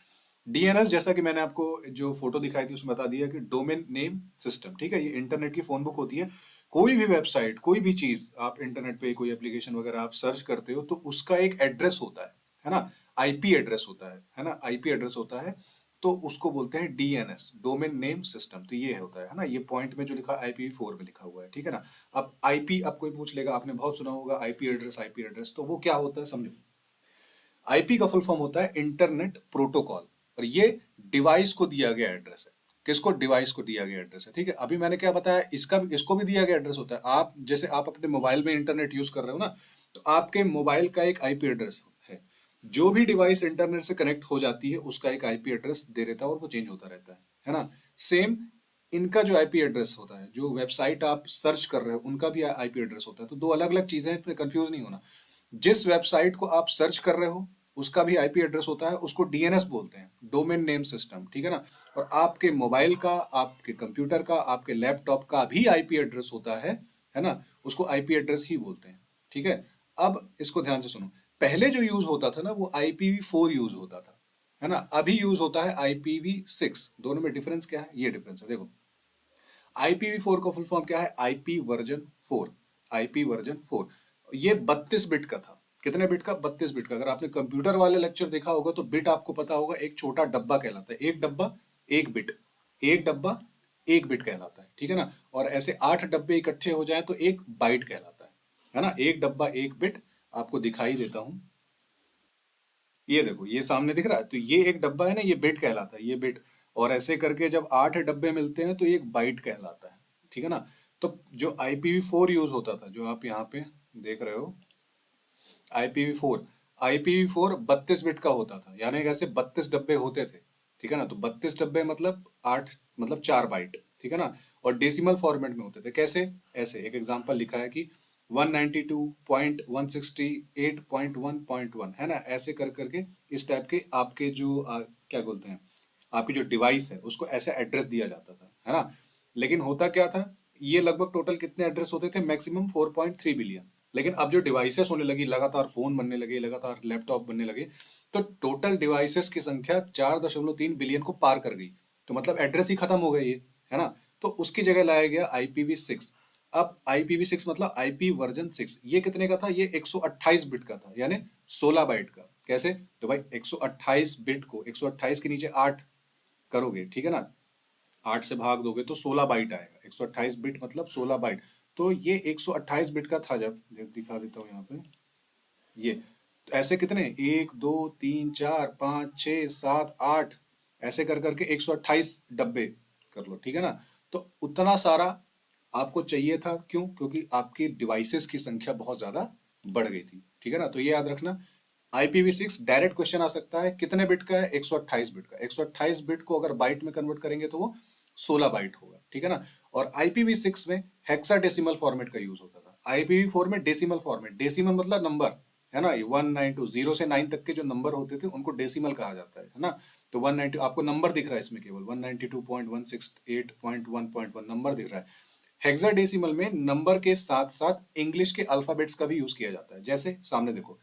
DNS, जैसा कि मैंने आपको जो फोटो दिखाई थी उसमें बता दिया कि डोमेन नेम सिस्टम, ठीक है। ये इंटरनेट की फोन बुक होती है। कोई भी वेबसाइट, कोई भी चीज आप इंटरनेट पे, कोई एप्लीकेशन वगैरह आप सर्च करते हो तो उसका एक एड्रेस होता है ना। IP एड्रेस होता है ना, IP एड्रेस होता है। तो उसको बोलते हैं DNS, डोमेन नेम सिस्टम। तो ये होता है ना, ये पॉइंट में जो लिखा IPv4 में लिखा हुआ है, ठीक है ना। अब IP, अब कोई पूछ लेगा, आपने बहुत सुना होगा IP एड्रेस, IP एड्रेस, तो वो क्या होता है समझो। IP का फुल फॉर्म होता है इंटरनेट प्रोटोकॉल और ये डिवाइस को दिया गया एड्रेस है। किसको, डिवाइस को दिया गया एड्रेस है, ठीक है। अभी मैंने क्या बताया, इसका भी, इसको भी दिया गया एड्रेस होता है। आप जैसे आप अपने मोबाइल में इंटरनेट यूज कर रहे हो ना, तो आपके मोबाइल का एक IP एड्रेस है। जो भी डिवाइस इंटरनेट से कनेक्ट हो जाती है उसका एक IP एड्रेस दे रहता है और वो चेंज होता रहता है ना। सेम इनका जो IP एड्रेस होता है, जो वेबसाइट आप सर्च कर रहे हो उनका भी IP एड्रेस होता है। तो दो अलग अलग चीजें हैं, इसमें कंफ्यूज नहीं होना। जिस वेबसाइट को आप सर्च कर रहे हो उसका भी IP एड्रेस होता है, उसको DNS बोलते हैं, डोमेन नेम सिस्टम, ठीक है ना। और आपके मोबाइल का, आपके कंप्यूटर का, आपके लैपटॉप का भी IP एड्रेस होता है ना, उसको IP एड्रेस ही बोलते हैं, ठीक है। अब इसको ध्यान से सुनो, पहले जो यूज होता था ना वो IPv4 यूज होता था, है ना। अभी यूज होता है IPv6। दोनों में डिफरेंस क्या है, ये डिफरेंस है देखो। IPv4 का फुल फॉर्म क्या है, IP वर्जन 4। IP वर्जन 4 ये 32 बिट का था। कितने बिट का, 32 बिट का। अगर आपने कंप्यूटर वाले लेक्चर देखा होगा तो बिट आपको पता होगा, एक छोटा डब्बा कहलाता है। एक डब्बा एक बिट, एक डब्बा एक बिट कहलाता है, ठीक है ना। और ऐसे 8 डब्बे इकट्ठे हो जाए तो एक बाइट कहलाता है ना। एक डब्बा एक बिट, आपको दिखाई देता हूं, ये देखो, ये सामने दिख रहा है, तो ये एक डब्बा है ना, ये बिट कहलाता है, ये बिट। और ऐसे करके जब 8 डब्बे मिलते हैं तो एक बाइट कहलाता है, ठीक है ना। तो जो IPv4 यूज होता था, जो आप यहाँ पे देख रहे हो, IPv4, IPv4 32 बिट का होता था, यानी कि ऐसे 32 डब्बे होते थे, ठीक है ना। तो 32 डब्बे मतलब 8, मतलब 4 बाइट, ठीक है ना। और डेसिमल फॉर्मेट में होते थे, कैसे, ऐसे एक एग्जांपल लिखा है कि 192.168.1.1 है ना। ऐसे कर करके इस टाइप के आपके जो क्या बोलते हैं, आपकी जो डिवाइस है उसको ऐसे एड्रेस दिया जाता था, है ना। लेकिन होता क्या था, ये लगभग टोटल कितने एड्रेस होते थे, मैक्सिमम 4.3 बिलियन। लेकिन अब जो डिवाइसेस होने लगी, लगातार फोन बनने लगे, लगातार लैपटॉप बनने लगे, तो टोटल डिवाइसेस की संख्या 4.3 बिलियन को पार कर गई। तो मतलब एड्रेस ही खत्म हो गए ये, है ना। तो उसकी जगह लाया गया IPv6। अब IPv6 मतलब IP वर्जन 6। ये कितने का था, ये 128 बिट का था, यानी 16 बाइट का। कैसे, तो भाई 128 बिट को 128 के नीचे 8 करोगे, ठीक है ना, 8 से भाग दोगे तो 16 बाइट आएगा। 128 बिट मतलब 16 बाइट। तो ये 128 बिट का था, जब दिखा देता हूँ यहाँ पे, ये तो ऐसे कितने, 1 2 3 4 5 6 7 8, ऐसे कर करके 128 डब्बे कर लो, ठीक है ना। तो उतना सारा आपको चाहिए था, क्यों, क्योंकि आपकी डिवाइसेस की संख्या बहुत ज्यादा बढ़ गई थी, ठीक है ना। तो ये याद रखना, IPv6 डायरेक्ट क्वेश्चन आ सकता है, कितने बिट का है, 128 बिट का। 128 बिट को अगर बाइट में कन्वर्ट करेंगे तो वो 16 बाइट होगा, ठीक है ना। और IPv6 में हेक्साडेसिमल फॉर्मेट का यूज होता था। IPv4 में डेसिमल फॉर्मेट, डेसिमल मतलब नंबर, है ना। ये 192 0 से 9 तक के जो नंबर होते थे उनको डेसिमल कहा जाता है ना। तो 190 आपको नंबर दिख रहा है इसमें, केवल 192.168.1.1 नंबर दिख रहा है। हेक्साडेसिमल में नंबर के साथ साथ इंग्लिश के अल्फाबेट्स का भी यूज किया जाता है। जैसे सामने देखो,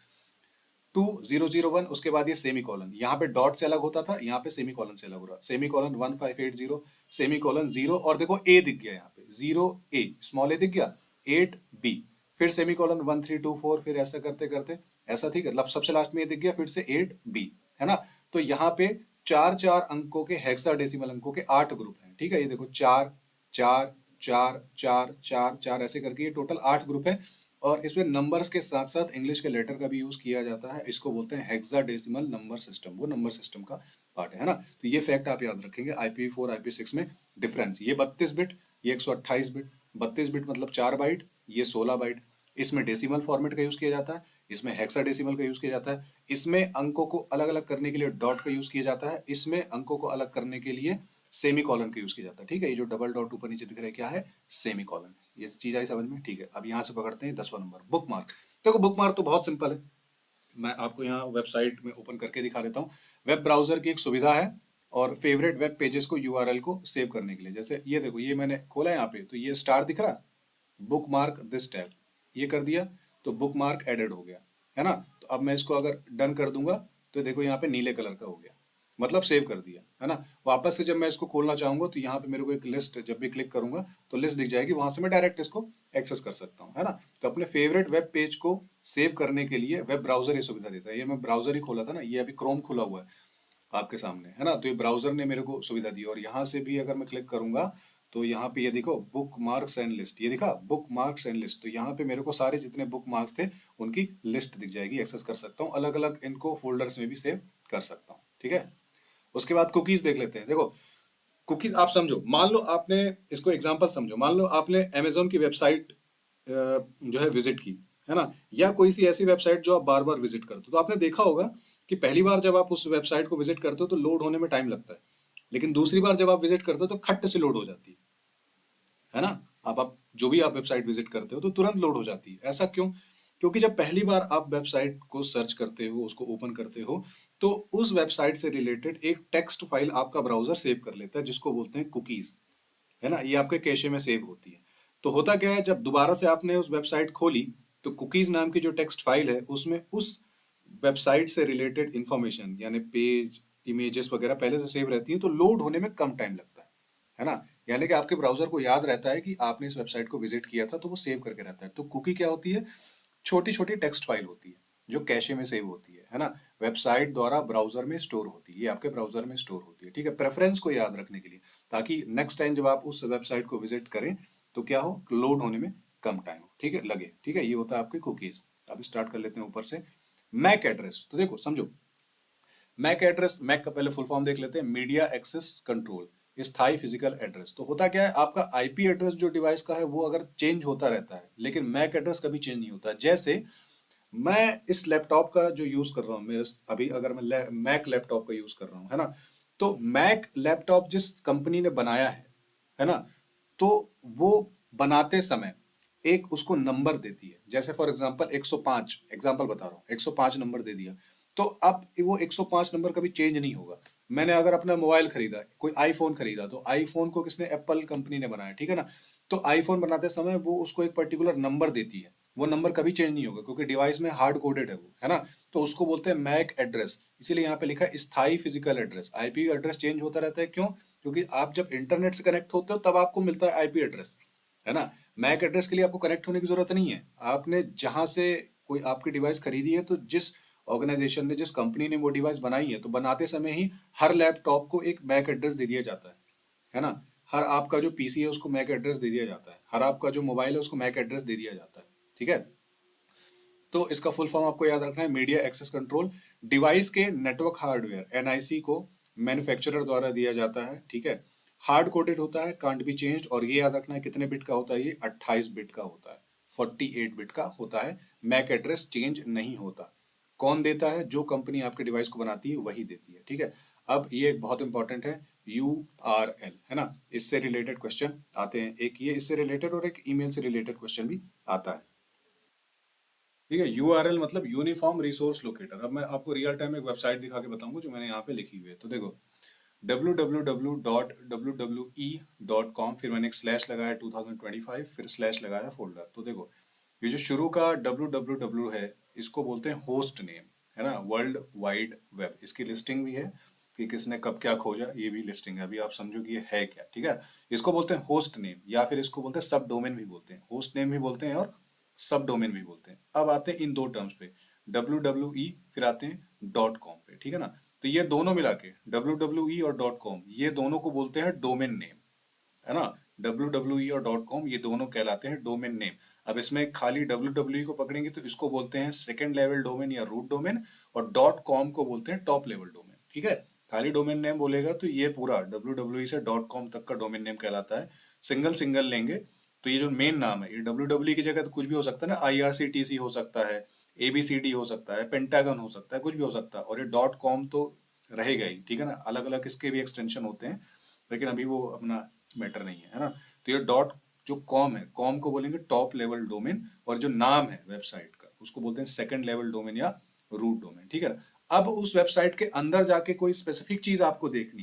2001, उसके बाद ये सेमी कॉलन, यहाँ पे डॉट से अलग होता था, यहाँ पे सेमी कॉलन से अलग हो रहा, सेमी कॉलन 1580, सेमी कॉलन 0, और देखो ए दिख गया यहाँ पे, 0A, स्मॉल ए दिख गया, 8B, फिर सेमी कॉलन 1324, फिर ऐसा करते करते ऐसा, ठीक है, मतलब सबसे लास्ट में ये दिख गया, फिर से 8B, है ना। तो यहाँ पे चार चार अंकों के, हेक्साडेसिमल अंकों के 8 ग्रुप हैं, ठीक है। ये देखो, 4 4 4 4 4 4 ऐसे करके ये टोटल 8 ग्रुप है। और इसमें नंबर्स के साथ साथ इंग्लिश के लेटर का भी यूज किया जाता है। इसको बोलते हैं हेक्साडेसिमल नंबर सिस्टम, वो नंबर सिस्टम का पार्ट है ना। तो ये फैक्ट आप याद रखेंगे, IPv4 IP6 में डिफरेंस, ये 32 बिट, ये 128 बिट। 32 बिट मतलब 4 बाइट, ये 16 बाइट। इसमें डेसिमल फॉर्मेट का यूज किया जाता है, इसमें हेक्साडेसिमल का यूज किया जाता है। इसमें अंकों को अलग अलग करने के लिए डॉट का यूज किया जाता है, इसमें अंकों को अलग करने के लिए सेमी कॉलन का यूज किया जाता है, ठीक है। ये जो डबल डॉट ऊपर नीचे दिख रहा है, क्या है, सेमी कॉलन। ये चीज आई समझ में, ठीक है। अब यहाँ से पकड़ते हैं 10वां नंबर, बुक मार्क। देखो बुक मार्क तो बहुत सिंपल है, मैं आपको यहाँ वेबसाइट में ओपन करके दिखा देता हूँ। वेब ब्राउजर की एक सुविधा है, और फेवरेट वेब पेजेस को, URL को सेव करने के लिए। जैसे ये देखो, ये मैंने खोला यहाँ पे, तो ये स्टार दिख रहा, बुक मार्क दिस टैब, ये कर दिया तो बुक मार्क एडेड हो गया, है ना। तो अब मैं इसको अगर डन कर दूंगा तो देखो यहाँ पे नीले कलर का हो गया, मतलब सेव कर दिया, है ना। वापस से जब मैं इसको खोलना चाहूंगा तो यहाँ पे मेरे को एक लिस्ट, जब भी क्लिक करूंगा तो लिस्ट दिख जाएगी, वहां से मैं डायरेक्ट इसको एक्सेस कर सकता हूँ, है ना। तो अपने फेवरेट वेब पेज को सेव करने के लिए वेब ब्राउजर ये सुविधा देता है। ये मैं ब्राउजर ही खोला था ना, ये अभी क्रोम खुला हुआ है आपके सामने, है ना। तो ये ब्राउजर ने मेरे को सुविधा दी, और यहाँ से भी अगर मैं क्लिक करूंगा तो यहाँ पे ये देखो, बुक मार्क्स एंड लिस्ट, ये दिखा, बुक मार्क्स एंड लिस्ट। तो यहाँ पे मेरे को सारे जितने बुक मार्क्स थे उनकी लिस्ट दिख जाएगी, एक्सेस कर सकता हूँ, अलग अलग इनको फोल्डर्स में भी सेव कर सकता हूँ, ठीक है। उसके बाद कुकीज देख लेते हैं। देखो कुकीज आप समझो, मान लो आपने, इसको एग्जांपल समझो, मान लो आपने अमेजोन की वेबसाइट जो है विजिट की, है ना, या कोई सी ऐसी वेबसाइट जो आप बार बार विजिट करते हो। तो आपने देखा होगा कि पहली बार जब आप उस वेबसाइट को विजिट करते हो तो लोड होने में टाइम लगता है, लेकिन दूसरी बार जब आप विजिट करते हो तो खट से लोड हो जाती है ना। आप जो भी आप वेबसाइट विजिट करते हो तो तुरंत लोड हो जाती है। ऐसा क्यों, क्योंकि जब पहली बार आप वेबसाइट को सर्च करते हो, उसको ओपन करते हो, तो उस वेबसाइट से रिलेटेड एक टेक्स्ट फाइल आपका ब्राउजर सेव कर लेता है, जिसको बोलते हैं कुकीज, है ना। ये आपके कैशे में सेव होती है। तो होता क्या है, जब दोबारा से आपने उस वेबसाइट खोली तो कुकीज नाम की जो टेक्स्ट फाइल है उसमें उस वेबसाइट से रिलेटेड इंफॉर्मेशन यानी पेज, इमेजेस वगैरह पहले से सेव रहती हैं, तो लोड होने में कम टाइम लगता है ना। यानी कि आपके ब्राउजर को याद रहता है कि आपने इस वेबसाइट को विजिट किया था, तो वो सेव करके रहता है। तो कुकी क्या होती है? छोटी छोटी टेक्स्ट फाइल होती है जो कैशे में सेव होती है ना। वेबसाइट द्वारा ब्राउजर में स्टोर होती है, ये आपके ब्राउजर में स्टोर होती है, ठीक है, प्रेफरेंस को याद रखने के लिए, ताकि नेक्स्ट टाइम जब आप उस वेबसाइट को विजिट करें तो क्या हो, लोड होने में कम टाइम हो, ठीक है, लगे, ठीक है। ये होता है आपके कुकीज। अब स्टार्ट कर लेते हैं ऊपर से। मैक एड्रेस, तो देखो समझो, मैक एड्रेस, मैक का पहले फुल फॉर्म देख लेते हैं, मीडिया एक्सेस कंट्रोल स्थायी फिजिकल एड्रेस। तो होता क्या है, आपका आईपी एड्रेस जो डिवाइस का है वो अगर चेंज होता रहता है, लेकिन मैक एड्रेस कभी चेंज नहीं होता। जैसे मैं इस लैपटॉप का जो यूज कर रहा हूँ, मैं अभी अगर मैं मैक लैपटॉप का यूज कर रहा हूँ, है ना, तो मैक लैपटॉप जिस कंपनी ने बनाया है ना, तो वो बनाते समय एक उसको नंबर देती है। जैसे फॉर एग्जांपल 105, एग्जांपल बता रहा हूँ, 105 नंबर दे दिया, तो अब वो 105 नंबर कभी चेंज नहीं होगा। मैंने अगर अपना मोबाइल खरीदा, कोई आईफोन खरीदा, तो आईफोन को किसने, एप्पल कंपनी ने बनाया, ठीक है ना। तो आईफोन बनाते समय वो उसको एक पर्टिकुलर नंबर देती है, वो नंबर कभी चेंज नहीं होगा क्योंकि डिवाइस में हार्ड कोडेड है वो, है ना। तो उसको बोलते हैं मैक एड्रेस। इसीलिए यहाँ पे लिखा है स्थायी physical address. IP address change होता रहता है, क्यों? क्योंकि आप जब इंटरनेट से कनेक्ट होते हो तब आपको मिलता है आईपी एड्रेस, है ना। मैक एड्रेस के लिए आपको कनेक्ट होने की जरूरत नहीं है। आपने जहां से कोई आपकी डिवाइस खरीदी है, तो जिस ऑर्गेनाइजेशन ने, जिस कंपनी ने वो डिवाइस बनाई है, तो बनाते समय ही हर लैपटॉप को एक मैक एड्रेस दे दिया जाता है ना। हर आपका जो पीसी है उसको मैक एड्रेस दे दिया जाता है, हर आपका जो मोबाइल है उसको मैक एड्रेस दे दिया जाता है, ठीक है। तो इसका फुल फॉर्म आपको याद रखना है, मीडिया एक्सेस कंट्रोल। डिवाइस के नेटवर्क हार्डवेयर एनआईसी को मैन्युफैक्चरर द्वारा दिया जाता है, ठीक है। हार्ड कोडेड होता है, कांट बी चेंज्ड, और ये याद रखना है कितने बिट का होता है, ये 28 बिट का होता है, 48 बिट का होता है। मैक एड्रेस चेंज नहीं होता। कौन देता है? जो कंपनी आपके डिवाइस को बनाती है वही देती है, ठीक है। अब ये एक बहुत इंपॉर्टेंट है, URL, है ना। इससे रिलेटेड क्वेश्चन आते हैं, एक ये इससे रिलेटेड और एक ईमेल से रिलेटेड क्वेश्चन भी आता है, ठीक है। यूआरएल मतलब यूनिफॉर्म रिसोर्स लोकेटर। अब मैं आपको रियल टाइम एक वेबसाइट दिखा के बताऊंगा जो मैंने यहाँ पे लिखी हुई है। तो देखो, www.wwe.com, फिर मैंने एक स्लैश लगाया 2025, फिर स्लैश लगाया फोल्डर। तो देखो, ये जो शुरू का www है, इसको बोलते हैं होस्ट नेम, है ना, वर्ल्ड वाइड वेब। इसकी लिस्टिंग भी है कि किसने कब क्या खोजा, ये भी लिस्टिंग है। अभी आप समझो कि ये है क्या, ठीक है। इसको बोलते हैं होस्ट नेम, या फिर इसको बोलते हैं सब डोमेन भी बोलते हैं, होस्ट नेम भी बोलते हैं और सब डोमेन भी बोलते हैं। अब आते हैं इन दो टर्म्स पे, wwe, फिर आते हैं .com पे, ठीक है ना। तो ये दोनों मिला के, wwe और .com, ये दोनों को बोलते हैं डोमेन नेम, है ना। wwe और .com ये दोनों कहलाते हैं डोमेन नेम। अब इसमें खाली wwe को पकड़ेंगे तो इसको बोलते हैं सेकंड लेवल डोमेन या रूट डोमेन, और .com को बोलते हैं टॉप लेवल डोमेन, ठीक है। खाली डोमेन नेम बोलेगा तो ये पूरा wwe से .com तक का डोमेन नेम कहलाता है। सिंगल सिंगल लेंगे तो ये जो मेन नाम है, ये wwe की जगह तो कुछ भी हो सकता है ना, IRCTC हो सकता है, ABCD हो सकता है, पेंटागन हो सकता है, कुछ भी हो सकता है, और ये .com तो रहेगा ही, ठीक है ना। अलग अलग इसके भी एक्सटेंशन होते हैं, लेकिन अभी वो अपना मैटर नहीं है ना। तो ये डॉट जो कॉम है, कॉम को बोलेंगे टॉप लेवल डोमेन, और जो नाम है वेबसाइट का उसको बोलते हैं सेकंड लेवल डोमेन या रूट डोमेन, ठीक है ना। अब उस वेबसाइट के अंदर जाके कोई स्पेसिफिक चीज आपको देखनी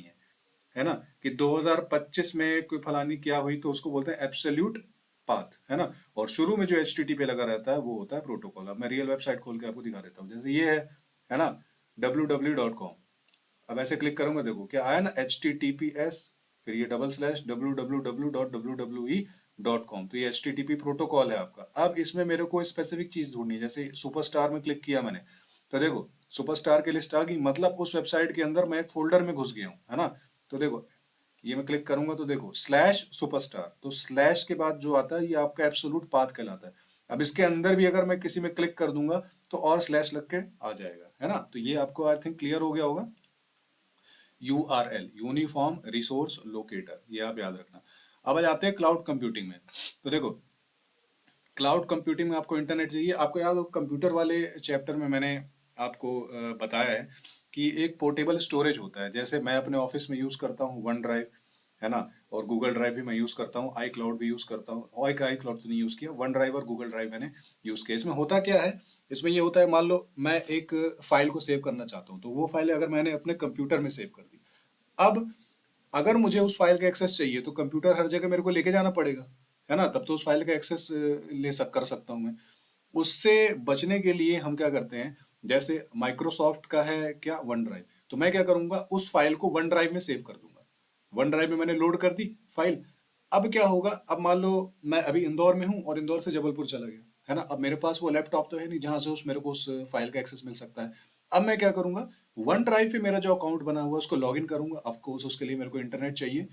है ना, कि 2025 में कोई फलानी क्या हुई, तो उसको बोलते हैं एब्सोल्यूट पाथ, है ना। और शुरू में जो HTTP लगा रहता है वो होता है प्रोटोकॉल। अब मैं रियल वेबसाइट खोल के आपको दिखा देता हूँ, जैसे ये है ना, www.com। अब ऐसे क्लिक करूंगा, देखो क्या आया ना, HTTPS, फिर ये डबल स्लैश www.wwe.com। तो ये HTTP प्रोटोकॉल है आपका। अब इसमें मेरे को स्पेसिफिक चीज ढूंढनी है, जैसे सुपरस्टार में क्लिक किया मैंने, तो देखो सुपरस्टार की लिस्ट आ गई, मतलब उस वेबसाइट के अंदर मैं एक फोल्डर में घुस गया हूँ, है ना। तो देखो, ये मैं क्लिक करूंगा तो देखो स्लैश सुपरस्टार, तो स्लैश के बाद जो आता है ये आपका एब्सोल्यूट पाथ कहलाता है। अब इसके अंदर भी अगर मैं किसी में क्लिक कर दूंगा तो और स्लैश लग के आ जाएगा, है ना। तो ये आपको आई थिंक क्लियर हो गया होगा। URL यूनिफॉर्म रिसोर्स लोकेटर, ये आप याद रखना। अब आ जाते हैं क्लाउड कंप्यूटिंग में। तो देखो, क्लाउड कंप्यूटिंग में आपको इंटरनेट चाहिए। आपको याद हो कंप्यूटर वाले चैप्टर में मैंने आपको बताया है कि एक पोर्टेबल स्टोरेज होता है। जैसे मैं अपने ऑफिस में यूज करता हूँ वन ड्राइव, है ना, और गूगल ड्राइव भी मैं यूज करता हूँ, आई क्लाउड भी यूज करता हूँ। आई क्लाउड तो नहीं यूज किया, वन ड्राइव और गूगल ड्राइव मैंने यूज किया। इसमें होता क्या है, इसमें ये होता है, मान लो मैं एक फाइल को सेव करना चाहता हूँ, तो वो फाइल अगर मैंने अपने कंप्यूटर में सेव कर दी, अब अगर मुझे उस फाइल का एक्सेस चाहिए तो कंप्यूटर हर जगह मेरे को लेके जाना पड़ेगा, है ना, तब तो उस फाइल का एक्सेस कर सकता हूँ मैं। उससे बचने के लिए हम क्या करते हैं, जैसे माइक्रोसॉफ्ट का है क्या, वन ड्राइव, तो मैं क्या करूंगा, उस फाइल को वन ड्राइव में सेव कर दूंगा। वन ड्राइव में मैंने लोड कर दी फाइल। अब क्या होगा, अब मान लो मैं अभी इंदौर में हूँ और इंदौर से जबलपुर चला गया, है ना। अब मेरे पास वो लैपटॉप तो है नहीं जहां से उस मेरे को उस फाइल का एक्सेस मिल सकता है। अब मैं क्या करूंगा, वन ड्राइव पे मेरा जो अकाउंट बना हुआ है उसको लॉग इन करूंगा। ऑफ कोर्स उसके लिए मेरे को इंटरनेट चाहिए।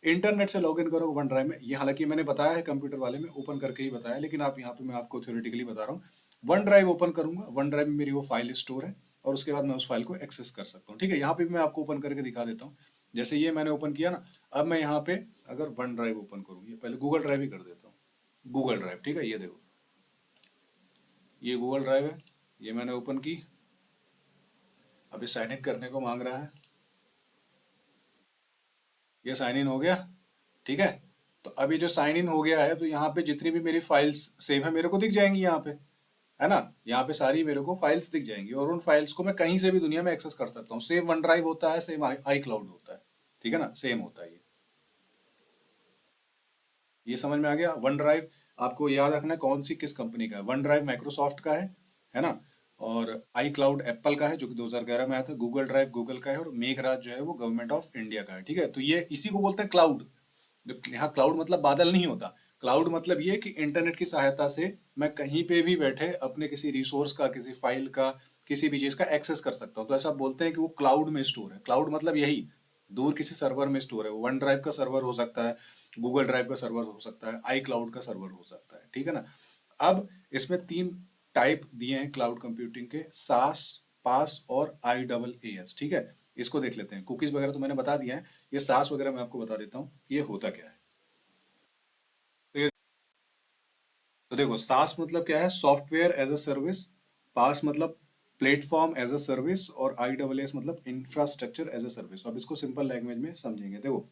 इंटरनेट से लॉगिन करो वन ड्राइव में। ये हालांकि मैंने बताया है कंप्यूटर वाले में ओपन करके ही बताया, लेकिन आप यहाँ पे मैं आपको थ्योरेटिकली बता रहा हूँ। वन ड्राइव ओपन करूंगा, वन ड्राइव में मेरी वो फाइल स्टोर है और उसके बाद मैं उस फाइल को एक्सेस कर सकता हूँ। ठीक है, यहाँ पे भी मैं आपको ओपन करके दिखा देता हूँ। जैसे ये मैंने ओपन किया ना, अब मैं यहाँ पे अगर वन ड्राइव ओपन करूँ, ये पहले गूगल ड्राइव ही कर देता हूँ। गूगल ड्राइव, ठीक है, ये देखो, ये गूगल ड्राइव है, ये मैंने ओपन की। अभी साइन इन करने को मांग रहा है, ये साइन इन हो गया। ठीक है, तो अभी जो साइन इन हो गया है, तो यहाँ पे जितनी भी मेरी फाइल्स सेव है मेरे को दिख जाएंगी यहाँ पे, है ना। यहाँ पे सारी मेरे को फाइल्स दिख जाएंगी और उन फाइल्स को मैं कहीं से भी दुनिया में एक्सेस कर सकता हूँ। सेम वन ड्राइव होता है, सेम आई क्लाउड होता है, ठीक है ना, सेम होता है ये समझ में आ गया। वन ड्राइव आपको याद रखना है कौन सी किस कंपनी का है। वन ड्राइव माइक्रोसॉफ्ट का है ना। और आई क्लाउड एप्पल का है जो कि 2011 में आया था। गूगल ड्राइव गूगल का है और मेघराज जो है वो गवर्नमेंट ऑफ इंडिया का है। ठीक है, तो ये इसी को बोलते हैं क्लाउड। यहाँ क्लाउड मतलब बादल नहीं होता। क्लाउड मतलब ये कि इंटरनेट की सहायता से मैं कहीं पे भी बैठे अपने किसी रिसोर्स का, किसी फाइल का, किसी भी चीज का एक्सेस कर सकता हूँ। तो ऐसा बोलते हैं कि वो क्लाउड में स्टोर है। क्लाउड मतलब यही, दूर किसी सर्वर में स्टोर है। वन ड्राइव का सर्वर हो सकता है, गूगल ड्राइव का सर्वर हो सकता है, आई क्लाउड का सर्वर हो सकता है, ठीक है ना। अब इसमें तीन टाइप दिए हैं क्लाउड कंप्यूटिंग के, सास, पास और IaaS। ठीक है, इसको देख लेते हैं। कुकीज वगैरह तो मैंने बता दिया है, ये सास वगैरह मैं आपको बता देता हूँ ये होता क्या है। तो देखो, सास मतलब क्या है, सॉफ्टवेयर एज अ सर्विस। पास मतलब प्लेटफॉर्म एज अ सर्विस। और IaaS मतलब इंफ्रास्ट्रक्चर एज अ सर्विस। अब इसको सिंपल लैंग्वेज में समझेंगे। देखो,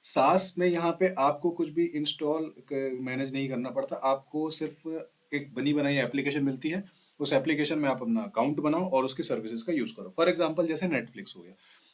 सास में यहाँ पे आपको कुछ भी इंस्टॉल मैनेज नहीं करना पड़ता। आपको सिर्फ एक बनी बनाई एप्लीकेशन मिलती है। उस एप्लीकेशन में आप अपना अकाउंट बनाओ और उसकी सर्विसेज का यूज करो। फॉर एग्जांपल जैसे नेटफ्लिक्स हो गया।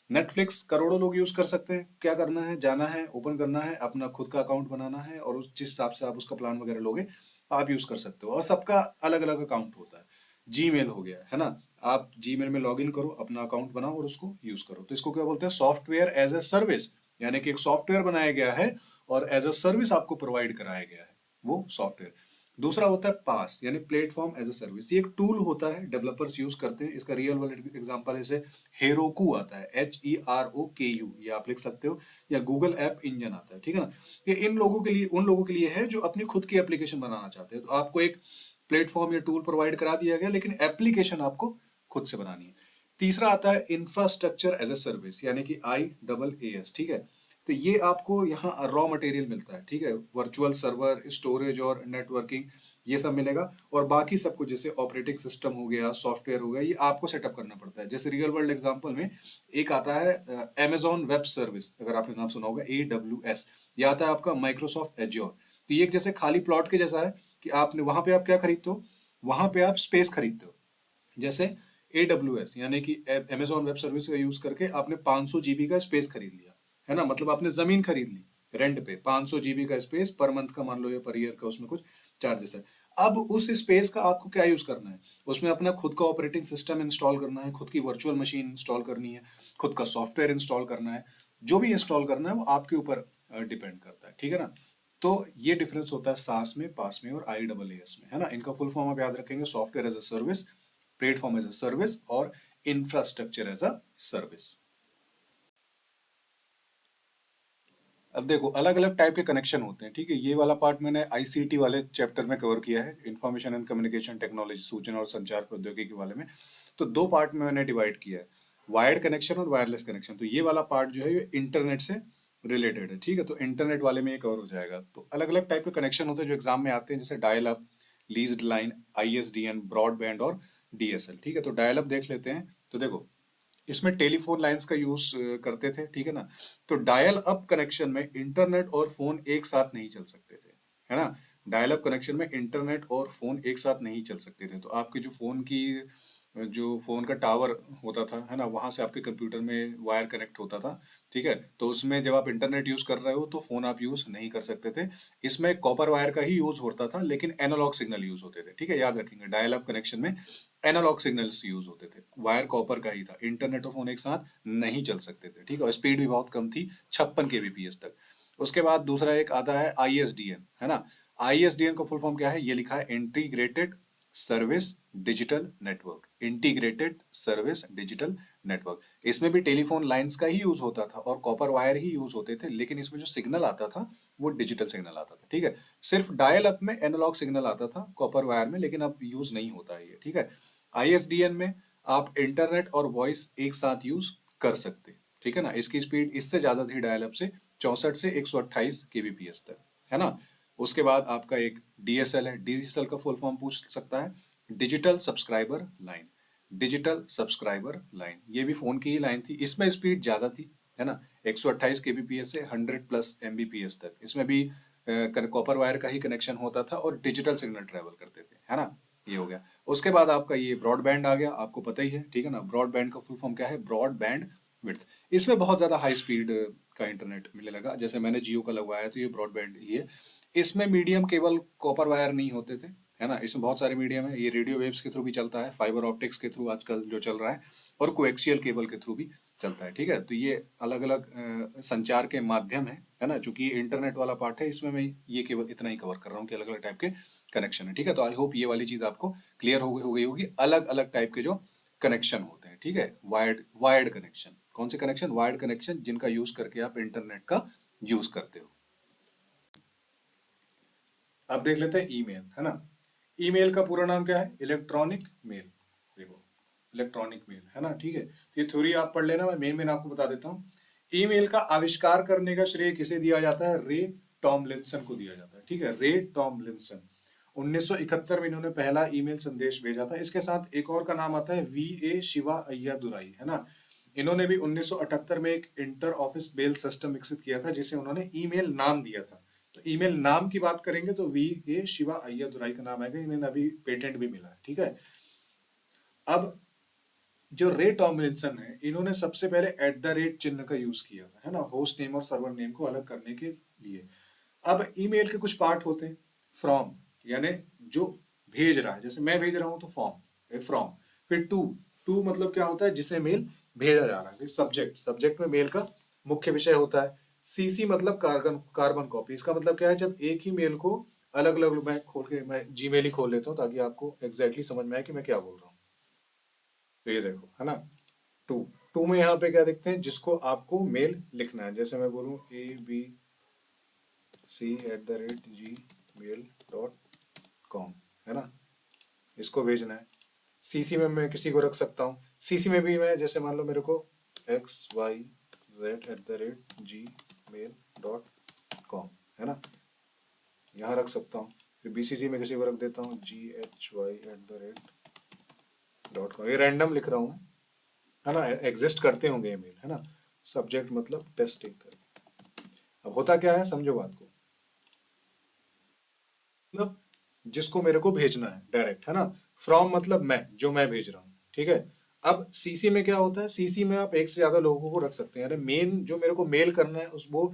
नेटफ्लिक्स करोड़ों लोग यूज कर सकते हैं। क्या करना है, जाना है, ओपन करना है, अपना खुद का अकाउंट बनाना है और उस जिस हिसाब से आप उसका प्लान वगैरह लोगे आप यूज कर सकते हो। और सबका अलग अलग अकाउंट होता है। जीमेल हो गया, है ना। आप जीमेल में लॉग इन करो, अपना अकाउंट बनाओ और उसको यूज करो। तो इसको क्या बोलते हैं, सॉफ्टवेयर एज ए सर्विस। यानी कि एक सॉफ्टवेयर बनाया गया है और एज अ सर्विस आपको प्रोवाइड कराया गया है वो सॉफ्टवेयर। दूसरा होता है पास, यानी प्लेटफॉर्म एज अ सर्विस। ये एक टूल होता है, डेवलपर्स यूज करते हैं। इसका रियल वर्ल्ड एग्जांपल जैसे हेरोकू आता है, HEROKU, ये आप लिख सकते हो। या गूगल ऐप इंजन आता है, ठीक है ना। ये इन लोगों के लिए, उन लोगों के लिए है जो अपनी खुद की एप्लीकेशन बनाना चाहते हैं। तो आपको एक प्लेटफॉर्म या टूल प्रोवाइड करा दिया गया, लेकिन एप्लीकेशन आपको खुद से बनानी है। तीसरा आता है इंफ्रास्ट्रक्चर एज ए सर्विस, यानी कि IaaS। ठीक है, तो ये आपको यहाँ रॉ मटेरियल मिलता है, ठीक है। वर्चुअल सर्वर, स्टोरेज और नेटवर्किंग, ये सब मिलेगा। और बाकी सब कुछ जैसे ऑपरेटिंग सिस्टम हो गया, सॉफ्टवेयर हो गया, ये आपको सेटअप करना पड़ता है। जैसे रियल वर्ल्ड एग्जांपल में एक आता है Amazon वेब सर्विस, अगर आपने नाम सुना होगा, AWS। ये आता है आपका माइक्रोसॉफ्ट एज्योर। तो ये एक जैसे खाली प्लॉट के जैसा है कि आपने वहां पे आप क्या खरीदते हो, वहां पे आप स्पेस खरीदते हो। जैसे AWS यानी कि Amazon वेब सर्विस का यूज करके आपने 500 जीबी का स्पेस खरीद लिया, है ना। मतलब आपने जमीन खरीद ली रेंट पे, 500 जीबी का स्पेस पर मंथ का मान लो या पर ईयर का, उसमें कुछ चार्जेस है। अब उस स्पेस का आपको क्या यूज करना है, उसमें अपना खुद का ऑपरेटिंग सिस्टम इंस्टॉल करना है, खुद की वर्चुअल मशीन इंस्टॉल करनी है, खुद का सॉफ्टवेयर इंस्टॉल करना है। जो भी इंस्टॉल करना है वो आपके ऊपर डिपेंड करता है, ठीक है ना। तो ये डिफरेंस होता है सास में, पास में और IaaS में, है ना। इनका फुल फॉर्म आप याद रखेंगे, software as a service, platform as a service और इंफ्रास्ट्रक्चर एज अ सर्विस। अब देखो, अलग अलग टाइप के कनेक्शन होते हैं, ठीक है। ये वाला पार्ट मैंने ICT वाले चैप्टर में कवर किया है, इंफॉर्मेशन एंड कम्युनिकेशन टेक्नोलॉजी, सूचना और संचार प्रौद्योगिकी वाले में। तो दो पार्ट में मैंने डिवाइड किया है, वायर्ड कनेक्शन और वायरलेस कनेक्शन। तो ये वाला पार्ट जो है ये इंटरनेट से रिलेटेड है, ठीक है। तो इंटरनेट वाले में ये कवर हो जाएगा। तो अलग अलग टाइप के कनेक्शन होते हैं जो एग्जाम में आते हैं, जैसे dial up, leased line, ISDN, broadband और DSL, ठीक है। तो डायल अप देख लेते हैं। तो देखो, इसमें टेलीफोन लाइंस का यूज करते थे, ठीक है ना। तो डायल अप कनेक्शन में इंटरनेट और फोन एक साथ नहीं चल सकते थे, है ना। डायल अप कनेक्शन में इंटरनेट और फोन एक साथ नहीं चल सकते थे। तो आपके जो फोन की जो फोन का टावर होता था, है ना, वहां से आपके कंप्यूटर में वायर कनेक्ट होता था। ठीक है, तो उसमें जब आप इंटरनेट यूज कर रहे हो तो फोन आप यूज नहीं कर सकते थे। इसमें कॉपर वायर का ही यूज होता था, लेकिन एनालॉग सिग्नल यूज होते थे। ठीक है, याद रखेंगे, डायल अप कनेक्शन में एनालॉग सिग्नल्स यूज होते थे, वायर कॉपर का ही था। इंटरनेट और फोन एक साथ नहीं चल सकते थे। ठीक है, और स्पीड भी बहुत कम थी, 56 kbps तक। उसके बाद दूसरा एक आता है ISDN, है ना। ISDN का फुल फॉर्म क्या है, ये लिखा है integrated service digital network. Integrated service digital network. इसमें भी टेलीफोन लाइंस का ही यूज होता था और कॉपर वायर ही यूज होते थे, लेकिन इसमें जो सिग्नल आता था वो डिजिटल सिग्नल आता था। ठीक है, सिर्फ डायल अप में एनालॉग सिग्नल आता था कॉपर वायर में, लेकिन अब यूज नहीं होता है ये। ठीक है, ISDN में आप इंटरनेट और वॉइस एक साथ यूज कर सकते। ठीक है ना, इसकी स्पीड इससे ज्यादा थी डायल अप से, 64 से 128 kbps तक, है ना। उसके बाद आपका एक DSL है। DSL का फुल फॉर्म पूछ सकता है, digital subscriber line. Digital subscriber line, ये भी फोन की ही लाइन थी। इसमें स्पीड ज्यादा थी, है ना, 128 kbps से 100+ Mbps तक। इसमें भी कॉपर वायर का ही कनेक्शन होता था और डिजिटल सिग्नल ट्रेवल करते थे, है ना। ये हो गया। उसके बाद आपका ये ब्रॉडबैंड आ गया, आपको पता ही है। ठीक है ना, ब्रॉडबैंड का फुल फॉर्म क्या है, ब्रॉडबैंड विड्थ। इसमें बहुत ज्यादा हाई स्पीड का इंटरनेट मिलने लगा। जैसे मैंने जियो का लगवाया तो ये ब्रॉडबैंड ही है। इसमें मीडियम केवल कॉपर वायर नहीं होते थे, है ना, इसमें बहुत सारे मीडियम है। ये रेडियो वेव्स के थ्रू भी चलता है, फाइबर ऑप्टिक्स के थ्रू आजकल जो चल रहा है, और कोएक्सियल केबल के थ्रू भी चलता है। ठीक है, तो ये अलग अलग संचार के माध्यम है ना। चूंकि ये इंटरनेट वाला पार्ट है, इसमें मैं ये केवल इतना ही कवर कर रहा हूँ कि अलग अलग टाइप के कनेक्शन है। ठीक है, तो आई होप ये वाली चीज आपको क्लियर हो गई होगी, अलग अलग टाइप के जो कनेक्शन होते हैं। ठीक है, वायर्ड वायर्ड कनेक्शन। कौन से कनेक्शन, वायर्ड कनेक्शन, जिनका यूज करके आप इंटरनेट का यूज करते हो। अब देख लेते हैं ईमेल, है ना। ईमेल का पूरा नाम क्या है, इलेक्ट्रॉनिक मेल। देखो, इलेक्ट्रॉनिक मेल, है ना। ठीक है, तो ये थ्योरी आप पढ़ लेना, मैं मेन आपको बता देता हूँ। ईमेल का आविष्कार करने का श्रेय किसे दिया जाता है, रे टॉमलिंसन को दिया जाता है। ठीक है, रे टॉमलिंसन। 1971 में इन्होंने पहला ईमेल संदेश भेजा था। इसके साथ एक और का नाम आता है VA शिवा अय्यादुराई, है ना। इन्होंने भी 1978 में एक इंटर ऑफिस मेल सिस्टम विकसित किया था, जिसे उन्होंने ईमेल नाम दिया था। तो ईमेल नाम की बात करेंगे तो VA शिवा अय्यादुराई का नाम आएगा। इन्हें अभी पेटेंट भी मिला है। ठीक है, अब जो रे टॉमलिंसन है, इन्होंने सबसे पहले @ चिन्ह का यूज किया था, है ना, होस्ट नेम और सर्वर नेम को अलग करने के लिए। अब ईमेल के कुछ पार्ट होते हैं। फ्रॉम, यानी जो भेज रहा है, जैसे मैं भेज रहा हूं तो फॉर्म, फ्रॉम। फिर टू, टू मतलब क्या होता है, जिसे मेल भेजा जा रहा है। सब्जेक्ट, सब्जेक्ट में मेल का मुख्य विषय होता है। CC मतलब कार्बन कार्बन कॉपी। इसका मतलब क्या है, जब एक ही मेल को अलग अलग, मैं खोल के मैं जीमेल ही खोल लेता हूँ ताकि आपको एग्जैक्टली समझ में आए कि मैं क्या बोल रहा हूँ। तो ये देखो, है ना, टू। टू में यहाँ पे क्या देखते हैं, जिसको आपको मेल लिखना है। जैसे मैं बोलूँ abc@gmail.com, है ना, इसको भेजना है। CC में मैं किसी को रख सकता हूँ। CC में भी मैं, जैसे मान लो मेरे को xyz@gmail.com, है ना, यहाँ रख सकता हूँ। फिर BCC में किसी को रख देता हूँ ghy@.com। ये रैंडम लिख रहा हूँ मैं, है ना, एग्जिस्ट करते होंगे ये मेल, है ना। सब्जेक्ट मतलब टेस्टिंग कर। अब होता क्या है, समझो बात को। मतलब जिसको मेरे को भेजना है डायरेक्ट, है ना। फ्रॉम मतलब मैं, जो मैं भेज रहा हूँ। ठीक है, अब CC में क्या होता है, CC में आप एक से ज्यादा लोगों को रख सकते हैं। अरे मेन जो मेरे को मेल करना है उस वो,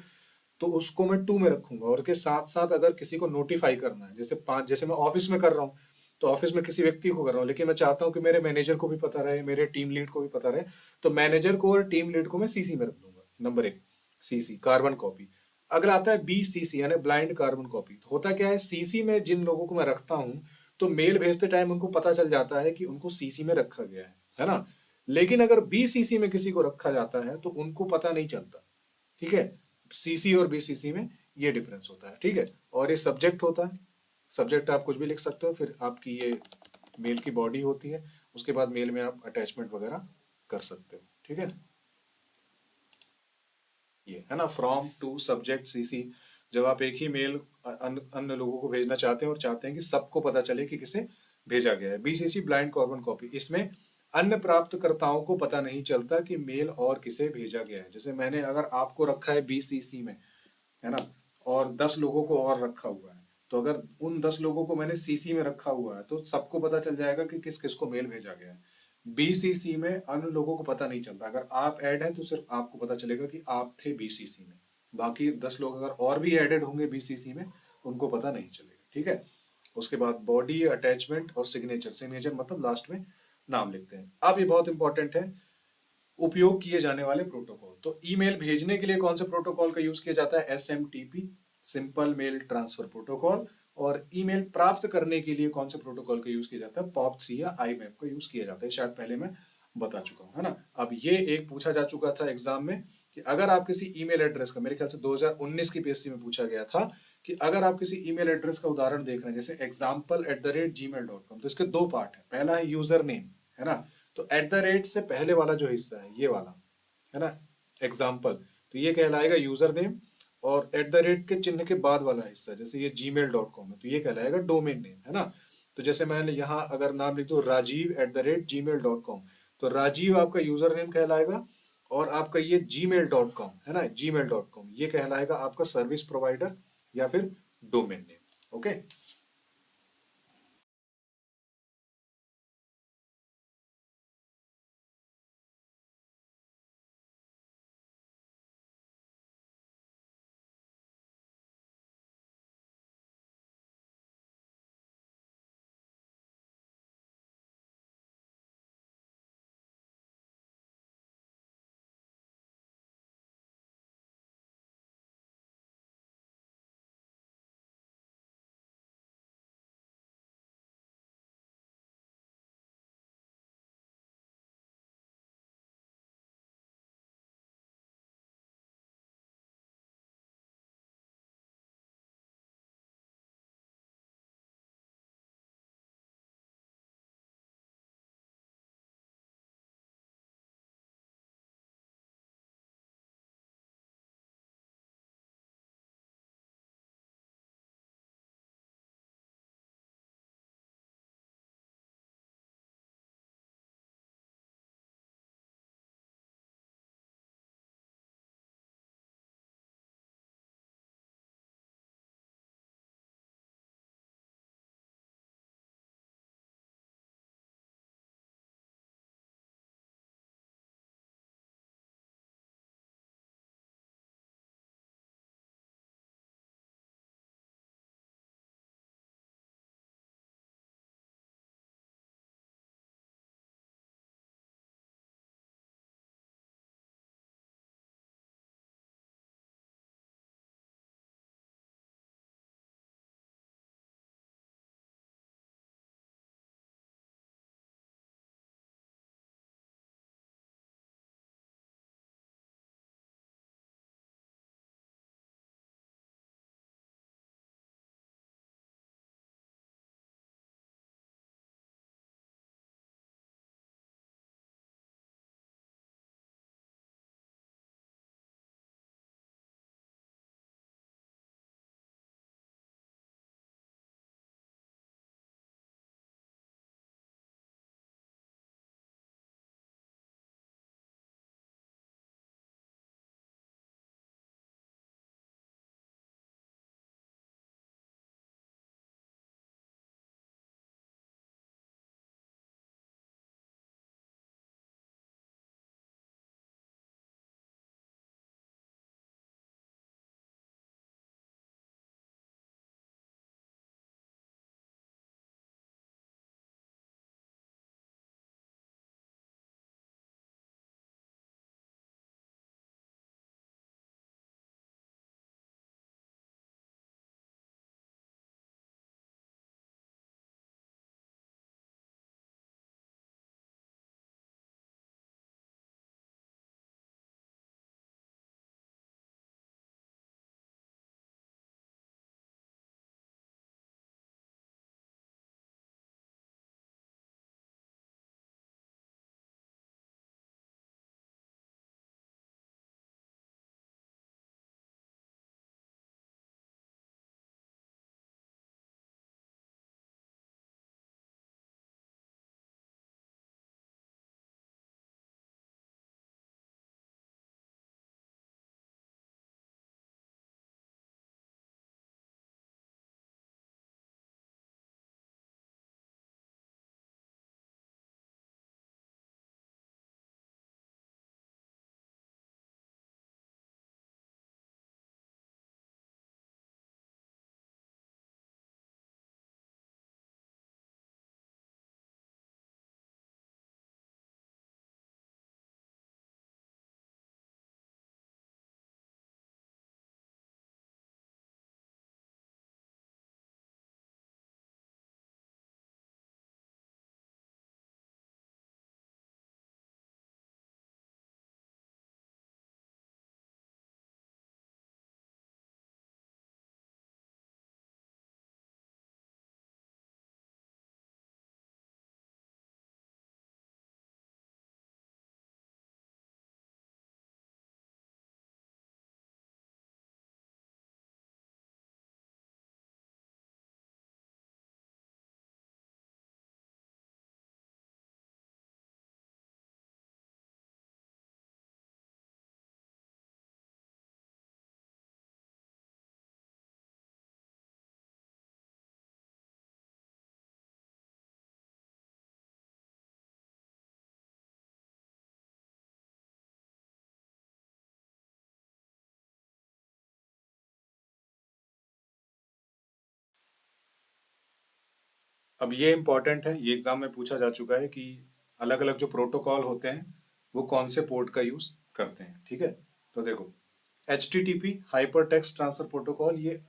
तो उसको मैं टू में रखूंगा। और के साथ साथ अगर किसी को नोटिफाई करना है, जैसे पांच, जैसे मैं ऑफिस में कर रहा हूँ, तो ऑफिस में किसी व्यक्ति को कर रहा हूँ, लेकिन मैं चाहता हूँ कि मेरे मैनेजर को भी पता रहे, मेरे टीम लीड को भी पता रहे, तो मैनेजर को और टीम लीड को मैं CC में रख दूंगा। नंबर एक, CC कार्बन कॉपी। अगला आता है BCC, यानी ब्लाइंड कार्बन कॉपी। तो होता क्या है, CC में जिन लोगों को मैं रखता हूँ, तो मेल भेजते टाइम उनको पता चल जाता है कि उनको CC में रखा गया है ना। लेकिन अगर BCC में किसी को रखा जाता है तो उनको पता नहीं चलता। ठीक है, CC और BCC में ये डिफरेंस होता है। ठीक है, और ये सब्जेक्ट होता है। सब्जेक्ट आप कुछ भी लिख सकते हो। फिर आपकी ये मेल की बॉडी होती है। उसके बाद मेल में आप अटैचमेंट वगैरह कर सकते हो। ठीक है, ये है ना, फ्रॉम टू सब्जेक्ट CC। जब आप एक ही मेल अन्य लोगों को भेजना चाहते हैं और चाहते हैं कि सबको पता चले कि किसे भेजा गया है। BCC ब्लाइंड कार्बन कॉपी, इसमें अन्य प्राप्तकर्ताओं को पता नहीं चलता कि मेल और किसे भेजा गया है। जैसे मैंने अगर आपको रखा है BCC में, है ना, और 10 लोगों को और रखा हुआ है, तो अगर उन 10 लोगों को मैंने CC में रखा हुआ है तो सबको पता चल जाएगा कि किस किस को मेल भेजा गया है। बीसीसी में अन्य लोगों को पता नहीं चलता। अगर आप ऐड हैं तो सिर्फ आपको पता चलेगा कि आप थे बीसीसी में। बाकी 10 लोग अगर और भी एडेड होंगे बीसीसी में, उनको पता नहीं चलेगा। ठीक है। उसके बाद बॉडी अटैचमेंट और सिग्नेचर। सिग्नेचर मतलब लास्ट में नाम लिखते हैं। अब ये बहुत इंपॉर्टेंट है, उपयोग किए जाने वाले प्रोटोकॉल। तो ईमेल भेजने के लिए कौन से प्रोटोकॉल का यूज किया जाता है? SMTP, simple mail transfer protocol. और ईमेल प्राप्त करने के लिए कौन से प्रोटोकॉल का यूज किया जाता है? पॉप3 या आईमैप का यूज किया जाता है। शायद पहले मैं बता चुका हूं, है ना। अब ये एक पूछा जा चुका था एग्जाम में कि अगर आप किसी ईमेल एड्रेस का, मेरे ख्याल से 2019 की पीएससी में पूछा गया था कि अगर आप किसी ईमेल एड्रेस का उदाहरण देख रहे हैं जैसे example@gmail.com, तो इसके दो पार्ट है। पहला है यूजर नेम, है ना। तो एट द रेट से पहले वाला जो हिस्सा है, ये वाला, है ना, एग्जाम्पल, तो ये कहलाएगा यूजर नेम। और एट द रेट के चिन्ह के बाद वाला हिस्सा, जैसे ये gmail.com है, तो ये कहलाएगा डोमेन नेम, है ना। तो जैसे मैंने यहाँ अगर नाम लिख दो rajiv@gmail.com, तो राजीव आपका यूजर नेम कहलाएगा। और आपका ये gmail.com है ना, gmail.com ये कहलाएगा आपका सर्विस प्रोवाइडर या फिर डोमेन नेम। ओके। अब ये इंपॉर्टेंट है, ये एग्जाम में पूछा जा चुका है कि अलग अलग जो प्रोटोकॉल होते हैं वो कौन से पोर्ट का यूज करते हैं। ठीक है, तो देखो HTTP hyper text transfer protocol ये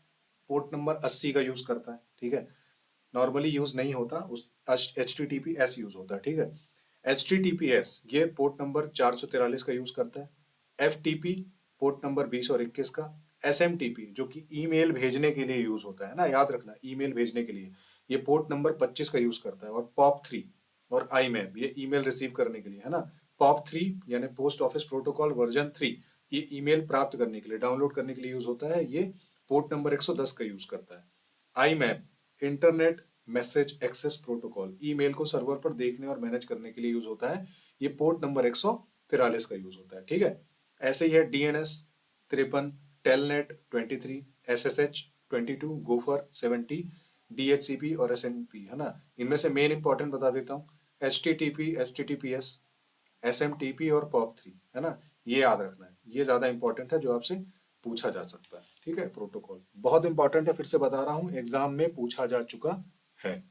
पोर्ट नंबर 80 का यूज करता है। ठीक है, नॉर्मली यूज नहीं होता, उस HTTPS यूज होता है। ठीक है, HTTPS ये पोर्ट नंबर 443 का यूज करता है। FTP पोर्ट नंबर 20 और 21 का। SMTP जो कि ईमेल भेजने के लिए यूज होता है ना, याद रखना, ईमेल भेजने के लिए ये पोर्ट नंबर 25 का यूज करता है। और POP3 और IMAP ये ईमेल रिसीव करने के लिए है ना। POP3 यानी पोस्ट ऑफिस प्रोटोकॉल वर्जन 3 ये ईमेल प्राप्त करने के लिए, डाउनलोड करने के लिए यूज होता है, ये पोर्ट नंबर 110 का यूज करता है। IMAP internet message access protocol email को सर्वर पर देखने और मैनेज करने के लिए यूज होता है, ये पोर्ट नंबर 143 का यूज होता है। ठीक है, ऐसे ही है DNS 53, telnet 23, SSH 22, gopher 70, DHCP और SNP है ना। इनमें से मेन इंपॉर्टेंट बता देता हूँ, HTTP HTTPS SMTP और POP3 है ना, ये याद रखना है, ये ज्यादा इंपॉर्टेंट है जो आपसे पूछा जा सकता है। ठीक है, प्रोटोकॉल बहुत इंपॉर्टेंट है, फिर से बता रहा हूँ, एग्जाम में पूछा जा चुका है।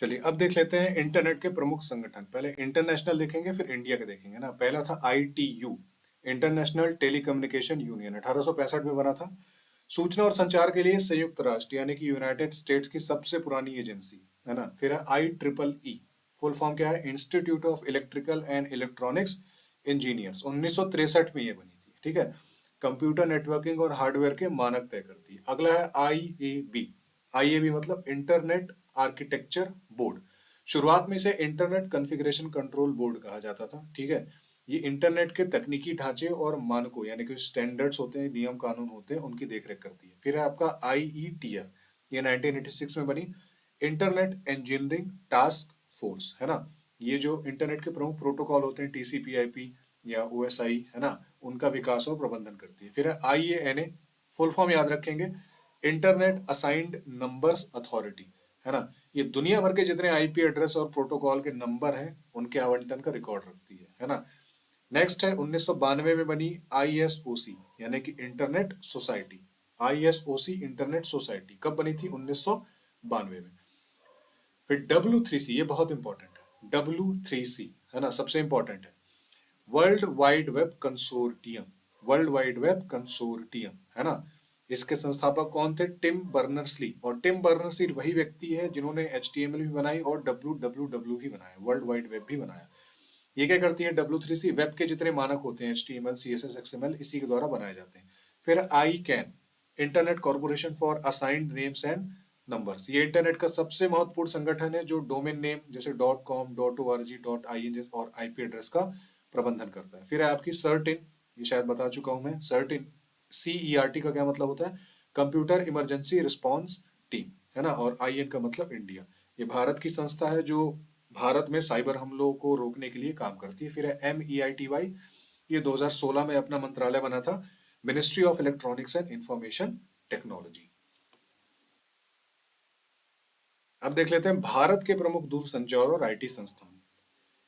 चलिए अब देख लेते हैं इंटरनेट के प्रमुख संगठन। पहले इंटरनेशनल देखेंगे फिर इंडिया के देखेंगे ना। पहला था ITU, इंटरनेशनल टेलीकम्युनिकेशन यूनियन, 1865 में बना था। सूचना और संचार के लिए संयुक्त राष्ट्र यानी कि यूनाइटेड स्टेट्स की सबसे पुरानी एजेंसी है ना। फिर है IEEE, फुल फॉर्म क्या है, institute of electrical and electronics engineers, 1963 में ये बनी थी। ठीक है, कंप्यूटर नेटवर्किंग और हार्डवेयर के मानक तय करती है। अगला है IAB, IAB मतलब इंटरनेट आर्किटेक्चर बोर्ड। शुरुआत में इसे इंटरनेट कॉन्फ़िगरेशन कंट्रोल बोर्ड कहा जाता था। ठीक है, ये इंटरनेट के तकनीकी ढांचे और मानकों यानी कि स्टैंडर्ड्स होते हैं, नियम कानून होते हैं, उनकी देखरेख करती है। फिर है आपका IETF, ये 1986 में बनी, इंटरनेट इंजीनियरिंग टास्क फोर्स है ना। ये जो इंटरनेट के प्रमुख प्रोटोकॉल होते हैं TCP/IP या OSI है ना, उनका विकास और प्रबंधन करती है। फिर है IANA, फुल फॉर्म याद रखेंगे, इंटरनेट असाइंड नंबर्स अथॉरिटी है ना। ये दुनिया भर के जितने IP एड्रेस और प्रोटोकॉल के नंबर हैं उनके आवंटन का रिकॉर्ड रखती है ना। नेक्स्ट है 1992 में बनी ISOC यानी कि internet society. ISOC internet society कब बनी थी, 1992 में। फिर W3C, ये बहुत इंपॉर्टेंट है, W3C है ना, सबसे इंपॉर्टेंट है, world wide web consortium. World wide web consortium है ना। इसके संस्थापक कौन थे, टिम बर्नर्स ली। और टिम बर्नर्स ली वही व्यक्ति है जिन्होंने HTML भी बनाई और WWW भी बनाया, वर्ल्ड वाइड वेब भी बनाया। ये क्या करती है W3C, वेब के जितने मानक होते हैं HTML CSS XML इसी के द्वारा बनाए जाते हैं। फिर ICANN, internet corporation for assigned names and numbers, ये इंटरनेट का सबसे महत्वपूर्ण संगठन है जो डोमेन नेम जैसे .com .org .in और IP एड्रेस का प्रबंधन करता है। फिर है आपकी सर्टिन, ये शायद बता चुका हूं मैं, सर्टिन CERT का क्या मतलब होता है, कंप्यूटर इमरजेंसी रिस्पॉन्स टीम है ना, और IN का मतलब इंडिया। ये भारत की संस्था है जो भारत में साइबर हमलों को रोकने के लिए काम करती है। फिर है MEITY, ये 2016 में अपना मंत्रालय बना था, ministry of electronics and information technology. अब देख लेते हैं भारत के प्रमुख दूरसंचार और IT संस्थान।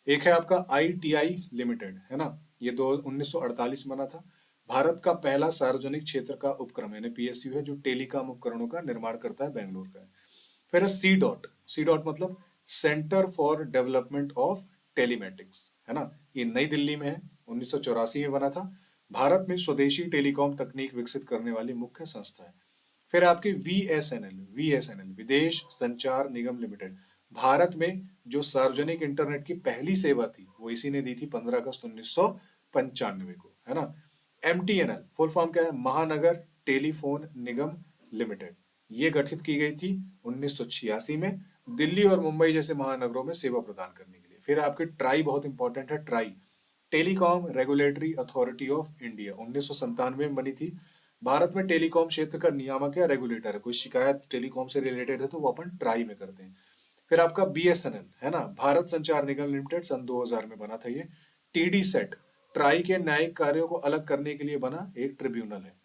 एक है आपका ITI लिमिटेड, है ना, ये दो 1948 में बना था। भारत का पहला सार्वजनिक क्षेत्र का उपक्रम यानी PSU है जो टेलीकॉम उपकरणों का निर्माण करता है, बेंगलोर का है। फिर है C डॉट मतलब centre for development of telematics, है ना, ये नई दिल्ली में है, 1984 में बना था। भारत में स्वदेशी टेलीकॉम तकनीक विकसित करने वाली मुख्य संस्था है। फिर आपकी VSNL विदेश संचार निगम लिमिटेड, भारत में जो सार्वजनिक इंटरनेट की पहली सेवा थी वो इसी ने दी थी 15 अगस्त 1995 को, है ना। MTNL फुल फॉर्म क्या है, महानगर टेलीफोन निगम लिमिटेड, ये गठित की गई थी 1986 में, दिल्ली और मुंबई जैसे महानगरों में सेवा प्रदान करने के लिए। फिर आपकी ट्राई बहुत इंपॉर्टेंट है, try telecom regulatory authority of India, 1997 में बनी थी। भारत में टेलीकॉम क्षेत्र का नियामक या रेगुलेटर है, कोई शिकायत टेलीकॉम से रिलेटेड है तो वो अपन ट्राई में करते हैं। फिर आपका BSNL, है ना, भारत संचार निगम लिमिटेड, सन 2000 में बना था ये। TD सेट ट्राई के न्यायिक कार्यों को अलग करने के लिए बना एक ट्रिब्यूनल है।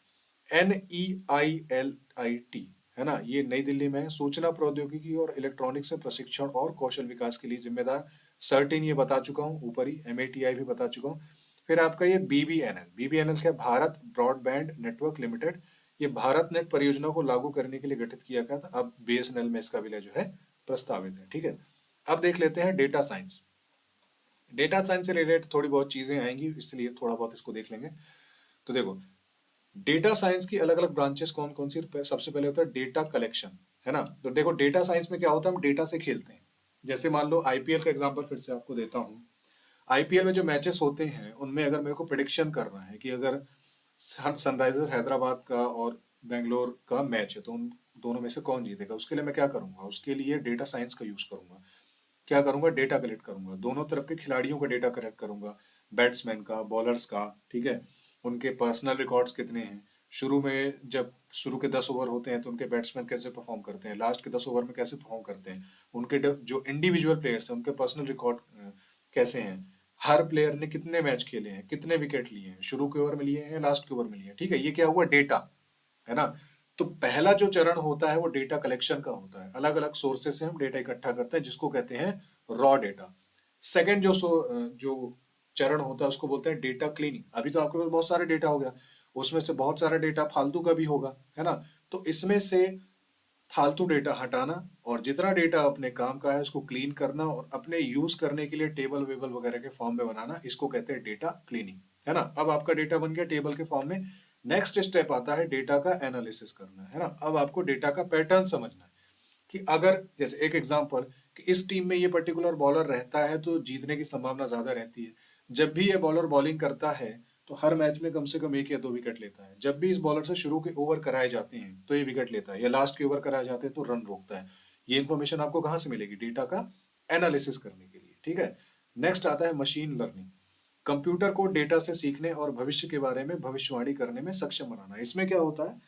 NEILIT, है ना, ये नई दिल्ली में है, सूचना प्रौद्योगिकी और इलेक्ट्रॉनिक्स में प्रशिक्षण और कौशल विकास के लिए जिम्मेदार। सर्टिन ये बता चुका हूँ ऊपर ही, MATI भी बता चुका हूँ। फिर आपका ये BBNL क्या, भारत ब्रॉडबैंड नेटवर्क लिमिटेड, ये भारत नेट परियोजना को लागू करने के लिए गठित किया गया था। अब BSNL में इसका विलय जो है प्रस्तावित है, ठीक है। अब देख लेते हैं डेटा साइंस। डेटा साइंस से रिलेटेड थोड़ी बहुत चीजें आएंगी, इसलिए थोड़ा बहुत इसको देख लेंगे। तो देखो, डेटा साइंस की अलग अलग ब्रांचेस कौन कौन सी, सबसे पहले होता है डेटा कलेक्शन, है ना। तो देखो डेटा साइंस में क्या होता है, हम डेटा से खेलते हैं। जैसे मान लो IPL का एग्जांपल फिर से आपको देता हूँ। IPL में जो मैचेस होते हैं उनमें अगर मेरे को प्रिडिक्शन करना है कि अगर सनराइजर्स हैदराबाद का और बेंगलोर का मैच है तो उन दोनों में से कौन जीतेगा, उसके लिए मैं क्या करूंगा, उसके लिए डेटा साइंस का यूज करूंगा। क्या करूंगा, डेटा कलेक्ट करूंगा, दोनों तरफ के खिलाड़ियों का डेटा कलेक्ट करूंगा, बैट्समैन का, बॉलर्स का, ठीक है, उनके पर्सनल रिकॉर्ड्स कितने हैं, शुरू में जब शुरू के 10 ओवर होते हैं तो उनके बैट्समैन कैसे परफॉर्म करते हैं, लास्ट के 10 ओवर में कैसे परफॉर्म करते हैं, उनके जो इंडिविजुअल प्लेयर्स हैं उनके पर्सनल रिकॉर्ड कैसे हैं, हर प्लेयर ने कितने मैच खेले हैं, कितने विकेट लिए हैं, शुरू के ओवर में लिए हैं, लास्ट के ओवर में लिए हैं, ठीक है, ये क्या हुआ, डेटा, है ना। तो पहला जो चरण होता है वो डेटा कलेक्शन का होता है, अलग अलग सोर्सेस से हम डेटा इकट्ठा करते हैं जिसको कहते हैं रॉ डेटा। सेकंड जो चरण होता है उसको बोलते हैं डेटा क्लीनिंग। अभी तो आपके पास बहुत सारे डेटा हो गया, उसमें से बहुत सारा डेटा फालतू का भी होगा, है ना। तो इसमें से फालतू डेटा हटाना और जितना डेटा अपने काम का है उसको क्लीन करना और अपने यूज करने के लिए टेबल वेबल वगैरह के फॉर्म में बनाना, इसको कहते हैं डेटा क्लीनिंग, है ना। अब आपका डेटा बन गया टेबल के फॉर्म में, नेक्स्ट स्टेप आता है डेटा का एनालिसिस करना, है ना। अब आपको डेटा का पैटर्न समझना है कि अगर जैसे एक एग्जांपल कि इस टीम में ये पर्टिकुलर बॉलर रहता है तो जीतने की संभावना ज्यादा रहती है। जब भी ये बॉलर बॉलिंग करता है तो हर मैच में कम से कम 1 या 2 विकेट लेता है। जब भी इस बॉलर से शुरू के ओवर कराए जाते हैं तो ये विकेट लेता है, या लास्ट के ओवर कराए जाते हैं तो रन रोकता है। ये इन्फॉर्मेशन आपको कहाँ से मिलेगी, डेटा का एनालिसिस करने के लिए, ठीक है। नेक्स्ट आता है मशीन लर्निंग, कंप्यूटर को डेटा से सीखने और भविष्य के बारे में भविष्यवाणी करने में सक्षम बनाना। इसमें क्या होता है,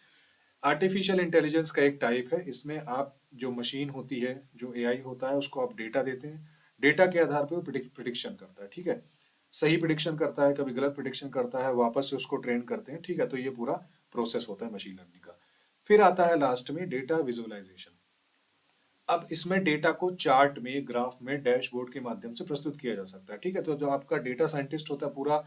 आर्टिफिशियल इंटेलिजेंस का एक टाइप है, इसमें आप जो मशीन होती है, जो AI होता है, उसको आप डेटा देते हैं, डेटा के आधार पर वो प्रिडिक्शन करता है, ठीक है, सही प्रिडिक्शन करता है, कभी गलत प्रिडिक्शन करता है, वापस से उसको ट्रेन करते हैं, ठीक है। तो ये पूरा प्रोसेस होता है मशीन लर्निंग का। फिर आता है लास्ट में डेटा विजुअलाइजेशन। अब इसमें डेटा को चार्ट में, ग्राफ में, डैशबोर्ड के माध्यम से प्रस्तुत किया जा सकता है, ठीक है। तो जो आपका डेटा साइंटिस्ट होता है पूरा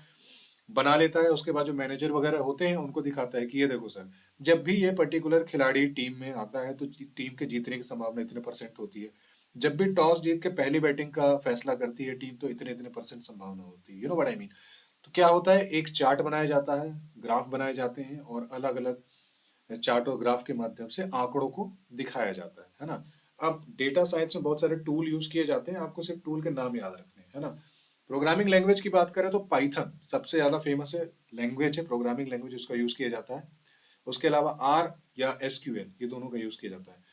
बना लेता है, उसके बाद जो मैनेजर वगैरह होते हैं उनको दिखाता है कि ये देखो सर, जब भी ये पर्टिकुलर खिलाड़ी टीम में आता है तो टीम के जीतने की संभावना इतने परसेंट होती है। जब भी टॉस जीत के पहली बैटिंग का फैसला करती है टीम तो इतने इतने परसेंट संभावना होती है, you know what I mean. तो क्या होता है, एक चार्ट बनाया जाता है, ग्राफ बनाए जाते हैं और अलग अलग चार्ट और ग्राफ के माध्यम से आंकड़ों को दिखाया जाता है ना। अब डेटा साइंस में बहुत सारे टूल यूज किए जाते हैं, आपको सिर्फ टूल के नाम याद रखने हैं, है ना। प्रोग्रामिंग लैंग्वेज की बात करें तो पाइथन सबसे ज्यादा फेमस है लैंग्वेज है, प्रोग्रामिंग लैंग्वेज, उसका यूज किया जाता है। उसके अलावा R या SQL, ये दोनों का यूज किया जाता है।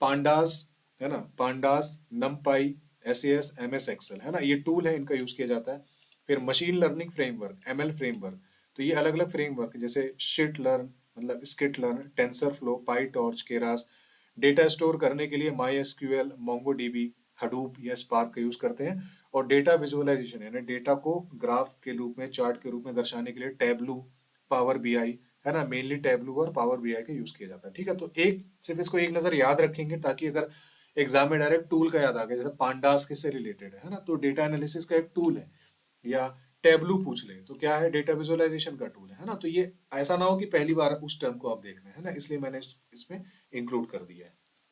पांडास, है ना, pandas, NumPy, SAS, MS Excel, है ना, ये टूल है, इनका यूज किया जाता है। फिर machine learning framework, ML framework, तो ये अलग अलग फ्रेमवर्क जैसे शिट लर्न, मतलब स्किट लर्न, टेंसर फ्लो, पाई टॉर्च, केरास, डेटा स्टोर करने के लिए माई एसक्यूएल, मोंगोडीबी, हडूप या स्पार्क का यूज करते हैं। और डेटा विजुअलाइजेशन यानी डेटा को ग्राफ के रूप में, चार्ट के रूप में दर्शाने के लिए टैबलू, पावर बीआई, है ना, मेनली टैबलू और पावर बीआई का यूज किया जाता है। ठीक है, तो एक सिर्फ इसको एक नजर याद रखेंगे ताकि अगर एग्जाम में डायरेक्ट टूल का याद आ गया, जैसे पांडास किससे रिलेटेड है ना, तो डेटा एनालिसिस का एक टूल है। या टैबलू पूछ ले तो क्या है, डेटा विजुअलाइजेशन का टूल है ना। तो ये ऐसा ना हो कि पहली बार उस टर्म को आप देख रहे हैं, है ना, इसलिए मैंने इसमें इंक्लूड कर दिया है।